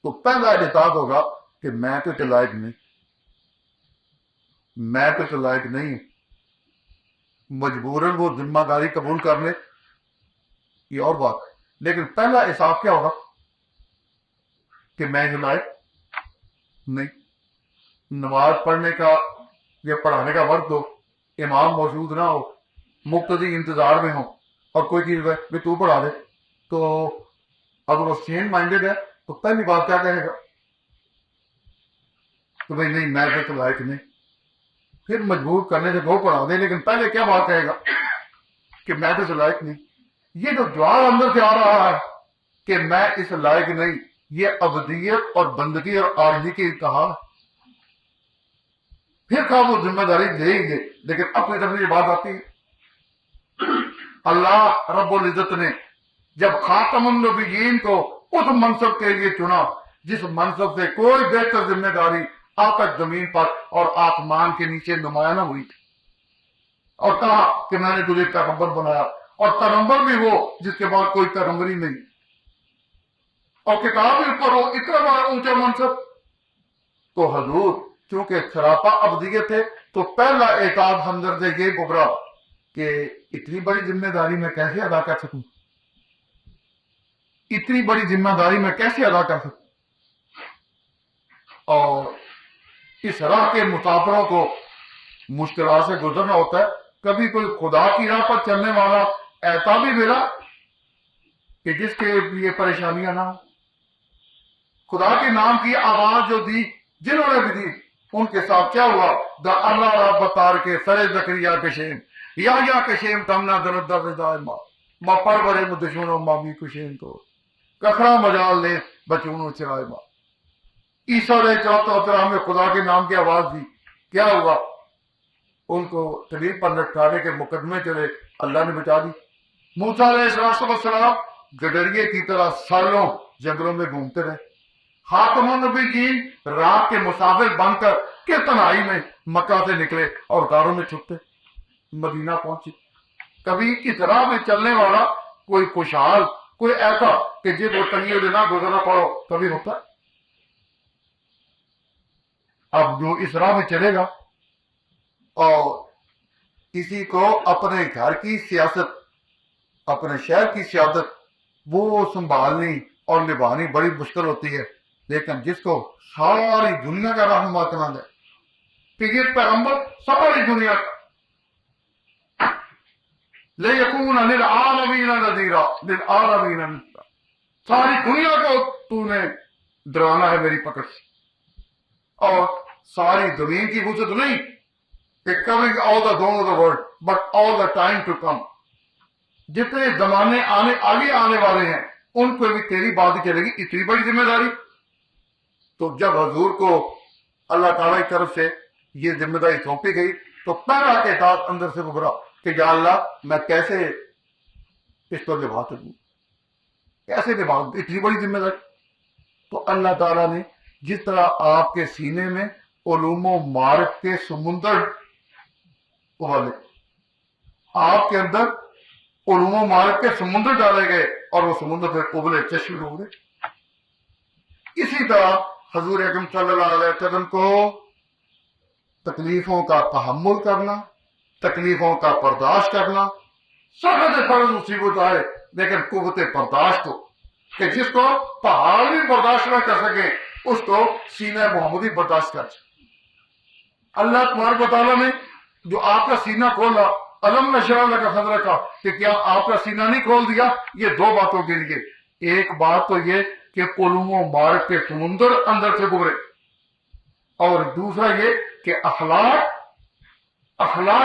تو پہلا احساس ہوگا کہ میں تو لائق نہیں، میں تو لائق نہیں ہوں۔ مجبوراً وہ ذمہ داری قبول کر لے، یہ اور بات ہے، لیکن پہلا احساس کیا ہوگا؟ کہ میں اس لائق نہیں۔ نماز پڑھنے کا یا پڑھانے کا وقت ہو، امام موجود نہ ہو، مقتدی انتظار میں ہو، اور کوئی چیز ہے بھی تو پڑھا دے، تو اگر وہ سین مائنڈیڈ ہے تو پہلی بات کیا کہے گا؟ تو بھائی نہیں، میں تو لائق نہیں۔ پھر مجبور کرنے سے وہ پڑھا دے، لیکن پہلے کیا بات کہے گا؟ کہ میں تو لائق نہیں۔ یہ جو جواب اندر سے آ رہا ہے کہ میں اس لائق نہیں، یہ عبدیت اور بندگی اور عاجزی کی انتہا ہے۔ پھر کہا وہ ذمہ داری دے ہی دے، لیکن اپنی طرف سے یہ بات آتی ہے۔ اللہ رب العزت نے جب خاتم النبیین کو اس منصب کے لیے چنا جس منصب سے کوئی بہتر ذمہ داری آج تک زمین پر اور آسمان کے نیچے نمایاں نہ ہوئی، اور کہا کہ میں نے تجھے پیغمبر بنایا، اور پیغمبر بھی وہ جس کے بعد کوئی پیغمبر ہی نہیں، اور کتاب بھی اوپر ہو، اتنا بڑا اونچا منصب، تو حضور چونکہ سراپا ابدیت تھے تو پہلا اعتاد اندر سے یہ گھبرا کہ اتنی بڑی ذمہ داری میں کیسے ادا کر سکوں، اتنی بڑی ذمہ داری میں کیسے ادا کر سکوں۔ اور اس راہ کے مسافروں کو مشکلات سے گزرنا ہوتا ہے۔ کبھی کوئی خدا کی راہ پر چلنے والا ایسا بھی ملا کہ جس کے لیے پریشانیاں نہ ہو۔ خدا کے نام کی آواز جو دی جنہوں نے بھی دی، ان کے ساتھ کیا ہوا؟ دا اللہ را بطار کے سر زکریا کے شیم یا کے شیم تمنا درد رضائے ما پر برے مدشون و مامی کشین تو کخرا مجال نے بچون و چرائے ماں۔ عیسیٰ علیہ السلام نے خدا کے نام کی آواز دی، کیا ہوا؟ ان کو صلیب پر لٹکانے کے مقدمے چلے، اللہ نے بچا دی۔ موسیٰ علیہ السلام گڈریے کی طرح سالوں جنگلوں میں گھومتے رہے۔ خاتم النبیین رات کے مسافر بن کر کے تنہائی میں مکہ سے نکلے اور غاروں میں چھپتے مدینہ پہنچے۔ کبھی اس راہ میں چلنے والا کوئی خوشحال، کوئی ایسا کہ جب وہ تنگیوں سے نہ گزرنا پڑو، کبھی ہوتا ہے؟ اب جو اس راہ میں چلے گا اور کسی کو اپنے گھر کی سیاست، اپنے شہر کی سیاست وہ سنبھالنی اور نبھانی بڑی مشکل ہوتی ہے، لیکن جس کو ساری دنیا کا رہنما کرنا ہے کہ یہ پیغمبر ساری دنیا کا لِيَكُونَ لِلْعَالَمِينَ نَذِيرًا لِلْعَالَمِينَ نَذِيرًا، ساری دنیا کو تو نے ڈرانا ہے میری پکڑ سے، اور ساری زمین کی وسعت نہیں کہ covering all the throne of the world but all the time to come، جتنے زمانے آگے آنے والے ہیں ان کو بھی تیری بات ہی چلے گی، اتنی بڑی ذمہ داری۔ تو جب حضور کو اللہ تعالیٰ کی طرف سے یہ ذمہ داری سونپی گئی تو پہلا احساس اندر سے ابھرا کہ یا اللہ میں کیسے اس کو نبھا سکوں، کیسے نبھا، اتنی بڑی ذمہ داری۔ تو اللہ تعالیٰ نے جس طرح آپ کے سینے میں علوم و معارف کے سمندر ابالے، آپ کے اندر علوم و معارف کے سمندر ڈالے گئے اور وہ سمندر پھر ابلے چشمے ہو گئے۔ اسی طرح حضور اکرم صلی اللہ علیہ وسلم کو تکلیفوں کا تحمل کرنا، تکلیفوں کا برداشت کرنا، سخت فرض مصیبت آئے لیکن قوت برداشت ہو کہ جس کو پہاڑ بھی برداشت نہ کر سکے اس کو سینہ محمدی برداشت کر سکے۔ اللہ تبارک و تعالیٰ نے جو آپ کا سینہ کھولا، الم نشرح لک صدرک کا، کہ کیا آپ کا سینہ نہیں کھول دیا؟ یہ دو باتوں کے لیے، ایک بات تو یہ کہ علوم و معارف کے سمندر اندر سے گزرے، اور دوسرا یہ کہ اخلاق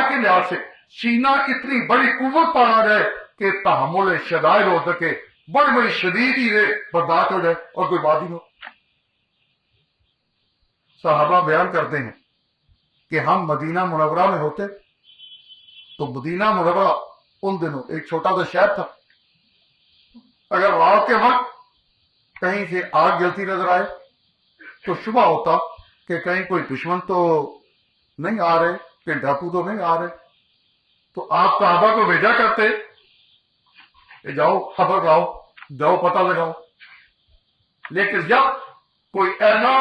کے لحاظ سے سینہ اتنی بڑی قوت پا جائے کہ تحمل شدائد ہو سکے، بڑی بڑی شدید ہی برداشت ہو جائے اور کوئی بات ہی نہ ہو۔ صحابہ بیان کرتے ہیں کہ ہم مدینہ منورہ میں ہوتے تو مدینہ منورہ ان دنوں ایک چھوٹا سا شہر تھا، اگر رات کے وقت کہیں سے آگ جلتی نظر آئے تو شبہ ہوتا کہ کہیں کوئی دشمن تو نہیں آ رہے، کہ ڈاکو تو نہیں آ رہے، تو آپ صحابہ کو بھیجا کرتے کہ جاؤ خبر لاؤ، جاؤ پتہ لگاؤ۔ لیکن جب کوئی ایسا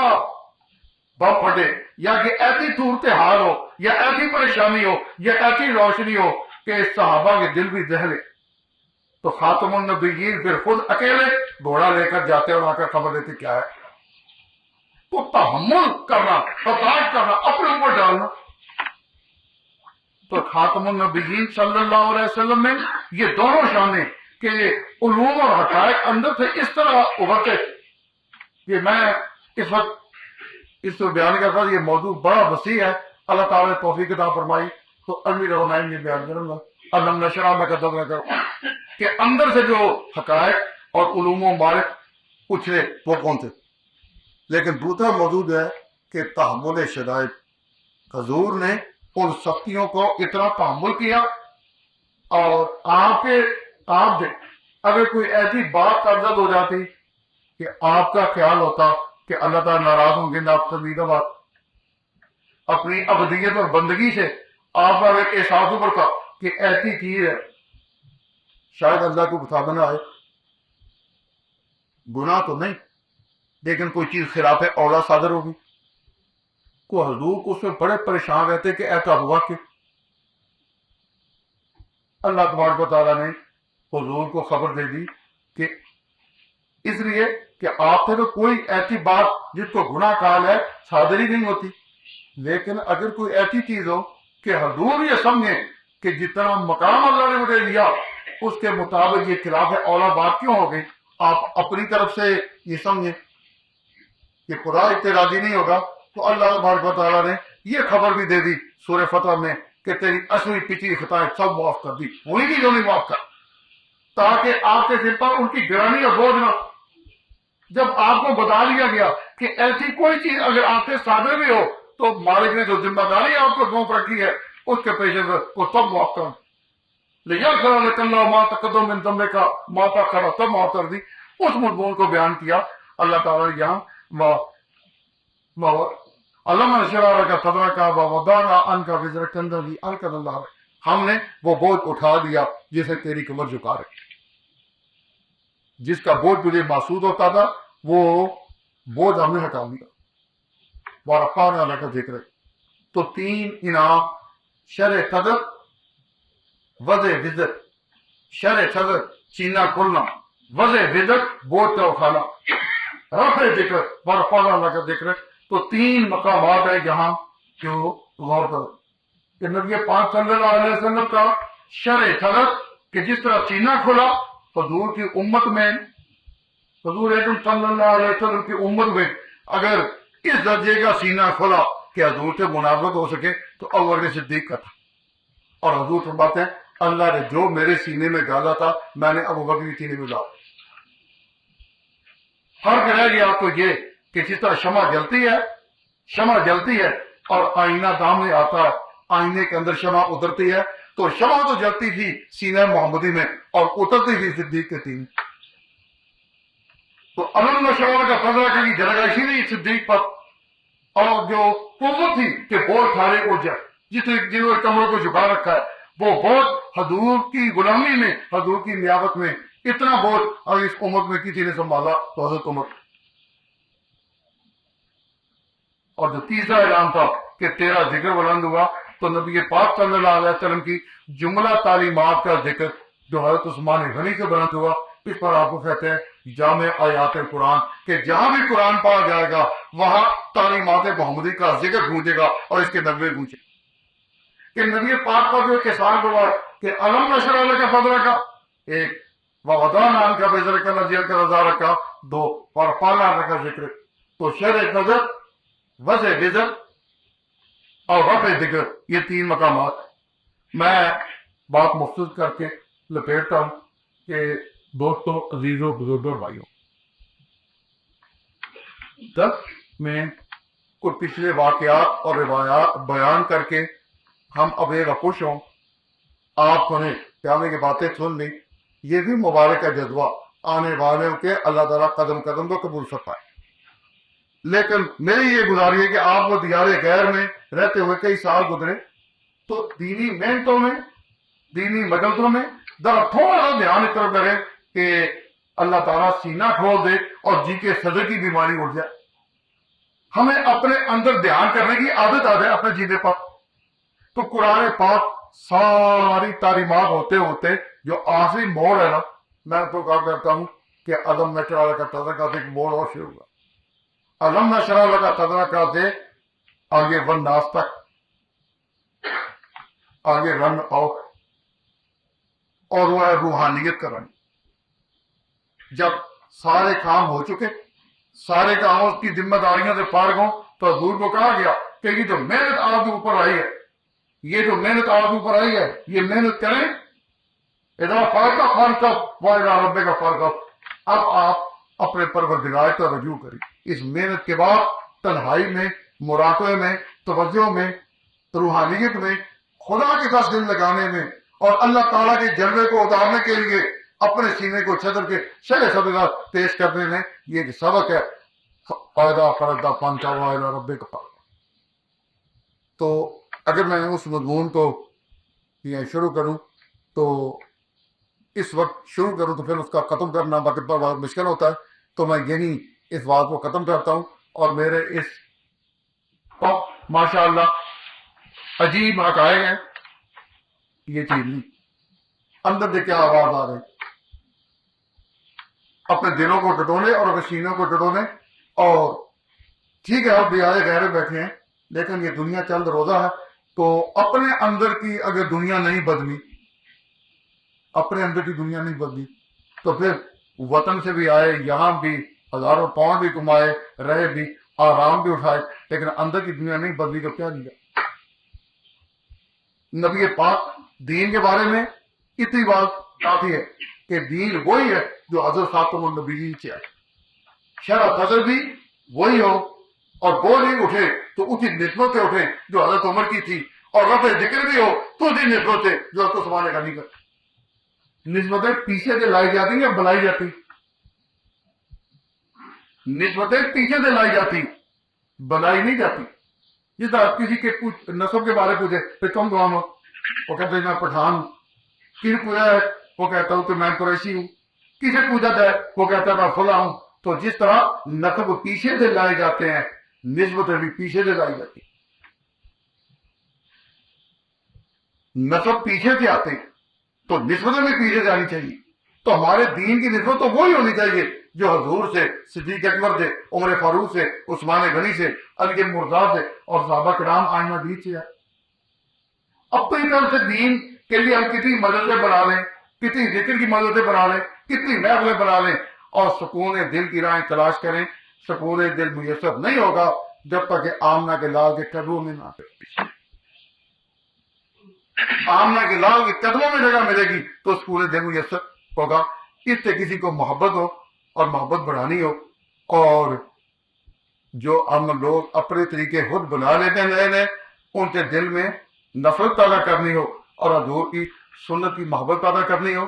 بم پھٹے یا کہ ایسی صورتحال ہو یا ایسی پریشانی ہو یا ایسی روشنی ہو کہ صحابہ کے دل بھی دہلے، تو خاتم النبیین پھر خود اکیلے گھوڑا لے کر جاتے اور آ کر خبر دیتے کیا ہے۔ تو تحمل کرنا، برداشت کرنا، اپنے اوپر ڈالنا۔ تو خاتم النبیین صلی اللہ علیہ وسلم نے یہ دونوں شانیں کہ علوم اور حقائق اندر سے اس طرح ابھرتے کہ میں اس وقت اس کو بیان کرتا ہوں۔ یہ موضوع بڑا وسیع ہے، اللہ تعالیٰ نے توفیق عطا فرمائی تو علمی رہنمائی میں بیان کروں گا۔ الم نشرح لک صدرک کہ اندر سے جو حقائق اور علوم و معارف پوچھے وہ کون تھے۔ لیکن دوسرا موضوع ہے کہ تحمل شدائد، حضور نے ان سختیوں کو اتنا تحمل کیا، اور آپ اگر کوئی ایسی بات سرزد ہو جاتی کہ آپ کا خیال ہوتا کہ اللہ تعالیٰ ناراض ہوں گے، ناپسندیدہ بات، اپنی ابدیت اور بندگی سے آپ کا ایک احساس ابھرتا کہ ایسی چیز ہے شاید اللہ کو پسند نہ آئے، گناہ تو نہیں لیکن کوئی چیز خلاف اولا صادر ہوگی، کو حضور کو اس میں بڑے پریشان رہتے کہ ایسا ہوا کہ اللہ تبارک و تعالیٰ نے حضور کو خبر دے دی کہ اس لیے کہ آپ سے تو کوئی ایسی بات جس کو گناہ کال ہے صادر ہی نہیں ہوتی، لیکن اگر کوئی ایسی چیز ہو کہ حضور یہ سمجھیں کہ جتنا مقام اللہ نے مجھے لیا اس کے مطابق یہ خلاف اولا بات کیوں ہو گئی، آپ اپنی طرف سے یہ سمجھیں کہ خدا اس سے راضی نہیں ہوگا، تو اللہ تبارک و تعالیٰ نے یہ خبر بھی دے دی سورہ فتح میں کہ تیری اصلی پچھلی خطائیں سب معاف کر دی، وہی بھی جو نہیں معاف کر، تاکہ آپ کے سر پر ان کی گرانی اور بوجھ نہ۔ جب آپ کو بتا دیا گیا کہ ایسی کوئی چیز اگر آپ سے صادر بھی ہو تو مالک نے جو ذمہ داری آپ کو سونپ رکھی ہے اس کے پیش نظر وہ سب معاف کر، لِيَغْفِرَ لَكَ اللَّهُ مَا تَقَدَّمَ مِن ذَنبِكَ مَا تَأَخَّرَ، سب معاف کر دی۔ اس مضمون کو بیان کیا اللہ تعالیٰ نے یہاں الم نشرح لک صدرک ووضعنا عنک وزرک الذی انقض ظہرک، ہم نے وہ بوجھ اٹھا دیا جسے تیری کمر جھکا رکھی، جس کا بوجھ تجھے محسوس ہوتا تھا وہ بوجھ ہم نے ہٹا دیا۔ ورفعنا لک ذکرک، تو تین انعام، شرح صدر، وضع وزر، شرح صدر سینہ کھلنا، وضع وزر بوجھ کا اٹھانا، رفع ذکر، ورفعنا لک ذکرک، تو تین مقامات ہیں جہاں جو غور کرو کہ نبی پاک صلی اللہ علیہ وسلم کا شرح صدر کہ جس طرح سینہ کھلا حضور کی امت میں، حضور اکرم صلی اللہ علیہ وسلم کی امت میں اگر اس درجے کا سینہ کھلا کہ حضور سے مناظرت ہو سکے تو ابو بکر صدیق کا تھا، اور حضور فرماتے ہیں اللہ نے جو میرے سینے میں ڈالا تھا میں نے ابو بکر کے سینے میں ڈالا۔ فرق رہ گیا تو یہ کہ جس طرح شمع جلتی ہے اور آئینہ سامنے آتا ہے، آئینے کے اندر شمع اترتی ہے، تو شمع تو جلتی تھی سینہ محمدی میں اور اترتی تھی صدیق کے سینے۔ تو الم نشرح لک صدرک کی جگہ اسی لیے صدیق پر، اور جو قوت تھی کہ بوجھ اٹھانے اٹھ جائے، جنہوں نے کمروں کو جھکا رکھا ہے وہ بوجھ حضور کی غلامی میں، حضور کی نیابت میں اتنا بوجھ اور اس امت میں کسی نے سنبھالا تو حضرت عمر۔ اور جو تیسرا اعلان تھا کہ تیرا ذکر بلند ہوا تو نبی پاک صلی اللہ علیہ وسلم کی جملہ تعلیمات کا ذکر جو حضرت عثمان غنی سے بلند ہوا اس پر آپ کو کہتے ہیں جامع آیات قرآن، کہ جہاں بھی قرآن پڑھا جائے گا وہاں تعلیمات محمدی کا ذکر گونجے گا اور اس کے نغمے گونجے گا، کہ نبی پاک کا جو کسان ہوا کہ علم نشرح لک صدرک، ایک ووضعنا عنک وزرک الذی انقض ظہرک، دو ورفعنا لک ذکرک، تو شرح نظر، وضع وزر اور رفع ذکر، یہ تین مقامات میں بات مختصر کر کے لپیٹتا ہوں کہ دوستوں، عزیزوں، بزرگوں، بھائیوں، تب میں کچھ پچھلے واقعات اور روایات بیان کر کے ہم اب ایک خوش ہوں، آپ نے پیارے کی باتیں سن لی، یہ بھی مبارک ہے جذبہ آنے والوں کے اللہ تعالیٰ قدم قدم کو قبول فرمائے۔ لیکن میری یہ گزارش ہے کہ آپ کو دیار غیر میں رہتے ہوئے کئی سال گزرے تو دینی محنتوں میں، دینی مجلسوں میں ذرا تھوڑا سا دھیان اس طرف کریں کہ اللہ تعالیٰ سینہ کھول دے اور جی کے صدر کی بیماری اٹھ جائے۔ ہمیں اپنے اندر دھیان کرنے کی عادت آ جائے اپنے جینے پر، تو قرآن پاک ساری تعلیمات ہوتے ہوتے جو آخری موڑ ہے نا، میں تو کہا کرتا ہوں کہ علم نشرح لک صدرک کا ایک موڑ اور شروع ہوا، علم نشرح لک صدرک کا سے آگے والناس تک، آگے رن آؤ، اور وہ ہے روحانیت کرانی۔ جب سارے کام ہو چکے، سارے کاموں کی ذمہ داریوں سے فارغ ہوں، تو حضور کو کہا گیا کہ یہ جو محنت آپ کے اوپر آئی ہے، یہ جو محنت آپ کے اوپر آئی ہے، یہ محنت کریں، اذا فرغت فانصب وإلى ربك فارغب، اب آپ اپنے پروردگار پر رجوع کریں۔ اس محنت کے بعد تنہائی میں، مراقبے میں، توجہ میں، روحانیت میں، خدا کے ساتھ دل لگانے میں اور اللہ تعالیٰ کے جلوے کو اتارنے کے لیے اپنے سینے کو صدر کے شرح صدر پیش کرنے میں یہ ایک سبق ہے۔ فائدہ فردا پانچا وائلہ ربے کا فائدہ۔ تو اگر میں اس مضمون کو یہ شروع کروں تو اس وقت شروع کروں تو پھر اس کا ختم کرنا وقت پر بہت مشکل ہوتا ہے، تو میں یہی اس بات کو ختم کرتا ہوں۔ اور میرے اس ماشاء اللہ عجیب حقائق ہیں، یہ چیز نہیں اندر سے کیا آواز آ رہی، اپنے دلوں کو ٹٹونے اور اپنے سینوں کو ٹٹونے۔ اور ٹھیک ہے آپ بھی آئے غیر بیٹھے ہیں، لیکن یہ دنیا چند روزہ ہے، تو اپنے اندر کی اگر دنیا نہیں بدلی، اپنے اندر کی دنیا نہیں بدلی، تو پھر وطن سے بھی آئے، یہاں بھی ہزاروں پاؤنڈ بھی کمائے، رہے بھی، آرام بھی اٹھائے، لیکن اندر کی دنیا نہیں بدلی تو کیا دیا۔ نبی پاک دین کے بارے میں اتنی بات آتی ہے کہ دین وہی ہے جو حضرت خاتم النبیین سے ہے، شرح صدر بھی وہی ہو، اور بول ہی اٹھے تو اسی نسبت سے اٹھے جو حضرت عمر کی تھی، اور رفع ذکر بھی ہو تو اسی نسبت سے جو حضرت عثمان غنی کا۔ نسبتیں پیچھے سے لائی جاتی یا بلائی جاتی؟ نسبتیں پیچھے سے لائی جاتی، بلائی نہیں جاتی۔ جس طرح کسی کے نسب کے بارے پوچھے پھر تم کون ہو، وہ کہتے ہیں میں پٹھان ہوں، کسی پوچھا ہے وہ کہتا ہوں کہ میں قریشی ہوں، کسی پوچھا جائے وہ کہتا ہے میں فلاں ہوں۔ تو جس طرح نسب پیچھے سے لائے جاتے ہیں، نسبتیں بھی پیچھے سے لائی جاتی، نسب پیچھے سے آتے ہیں تو نسبتیں بھی پیچھے سے آنی چاہیے۔ تو ہمارے دین کی نسبت تو وہی ہونی چاہیے جو حضور سے، صدیق اکبر سے، عمر فاروق سے، عثمان غنی سے، علی مرزا سے اور صحابہ کرام آئمہ دین سے ہے۔ اپنی طرف سے دین کے لیے ہم کتنی مددیں بنا لیں، کتنی ذکر کی مددیں بنا لیں، کتنی محفلیں بنا لیں اور سکون دل کی راہیں تلاش کریں، سکون دل میسر نہیں ہوگا جب تک کہ آمنہ کے لال کے قدموں میں نہ آئے۔ آمنہ کے لال کے قدموں میں جگہ ملے گی تو اس پورے دل میسر ہوگا۔ اس سے کسی کو محبت ہو اور محبت بڑھانی ہو، اور جو ہم لوگ اپنے طریقے خود بنا لیتے ہیں نئے نئے، ان کے دل میں نفرت پیدا کرنی ہو اور حضور کی سنت کی محبت پیدا کرنی ہو،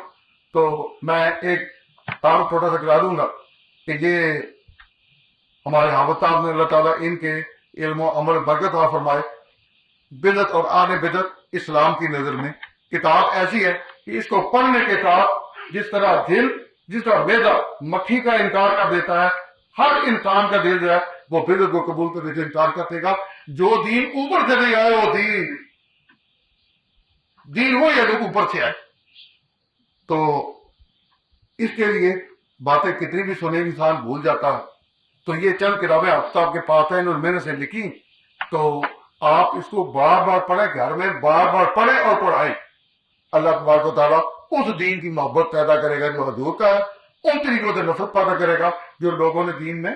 تو میں ایک تعارف چھوٹا سا کرا دوں گا کہ یہ ہمارے حافظ صاحب نے اللہ تعالیٰ ان کے علم و عمل برکت عطا فرمائے۔ بدعت اور آل بدعت اسلام کی نظر میں کتاب ایسی ہے کہ اس کو پڑھنے کے ساتھ جس طرح دل، جس طرح بیدا مکھی کا انکار کر دیتا ہے، ہر انسان کا دل جو ہے وہ بدعت کو قبول کرنے سے انکار کر دے گا۔ جو دین اوپر سے نہیں آئے وہ دین وہی ہے جو اوپر سے آئے۔ تو اس کے لیے باتیں کتنی بھی سنے انسان بھول جاتا ہے. تو یہ چند کتابیں آپ کے پاس ہیں، انہوں نے میں نے سے لکھی، تو آپ اس کو بار بار پڑھیں، گھر میں بار بار پڑھیں اور پڑھائیں. اللہ تبارک و تعالیٰ اس دین کی محبت پیدا کرے گا جو حضور کا ہے، ان طریقوں سے نفرت پیدا کرے گا جو لوگوں نے دین میں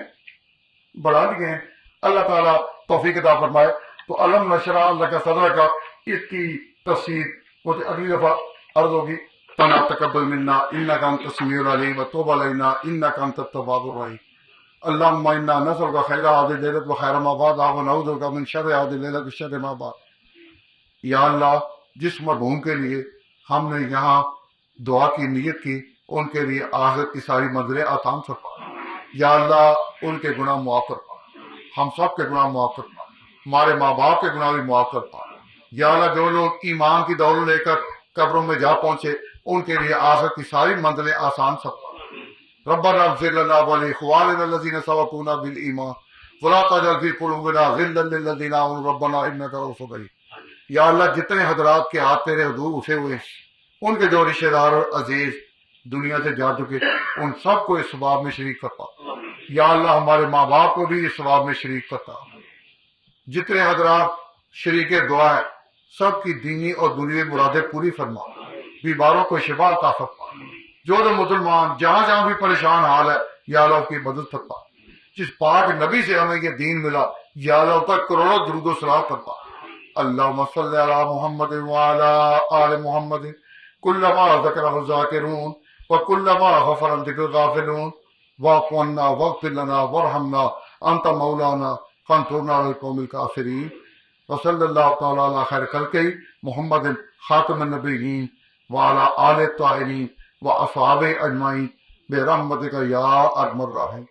بڑھا دیے ہیں. اللہ تعالیٰ توفیق عطا فرمائے. تو علم نشرح اللہ کا صدر کا اس کی تفسیر مجھے اگلی دفعہ عرض ہوگی. ربنا تقبل منا انك انت السميع العليم وتب علينا انك انت التواب الرحيم. اللهم انا نسألك خير هذه الليلة وخير ما بعدها ونعوذ بك من شر هذه الليلة وشر ما بعد. یا اللہ جس مرحوم کے لیے ہم نے یہاں دعا کی نیت کی ان کے لیے آخرت کی ساری منزلیں آسان فرما. یا اللہ ان کے گناہ معاف فرما، ہم سب کے گناہ معاف فرما، ہمارے ماں باپ کے گناہ بھی معاف فرما. یا اللہ جو لوگ ایمان کی دولت لے کر قبروں میں جا پہنچے ان کے لیے آخرت کی ساری منزلیں آسان فرما. ربنا اغفر لنا ولاخواننا الذين سبقونا بالایمان ولا تجعل في قلوبنا غلا للذين آمنوا ربنا انك رؤوف رحيم. یا اللہ جتنے حضرات کے ہاتھ تیرے حضور اٹھے ہوئے ان کے جو رشتے دار اور عزیز دنیا سے جا چکے ان سب کو اس ثواب میں شریک کرتا. یا اللہ ہمارے ماں باپ کو بھی اس ثواب میں شریک کرتا. جتنے حضرات شریک دعا ہے سب کی دینی اور دنیاوی مرادیں پوری فرما، بیماروں کو شفا عطا فرما. جو مسلمان جہاں جہاں بھی پریشان حال ہے یا اللہ کی مدد فرما. جس پاک نبی سے ہمیں یہ دین ملا یا اللہ پر کروڑوں درود و سلام فرما. اللهم صل على محمد وعلى آل محمد كلما ذكره الذاكرون وكلما غفر ذكر الغافلون واعف عنا واغفر لنا وارحمنا أنت مولانا فانصرنا على القوم الكافرين. وصلى الله تعالى على خير خلقه محمد خاتم النبيين وعلى آل الطاهرين وأصحابه أجمعين برحمتك يا أرحم الراحمين.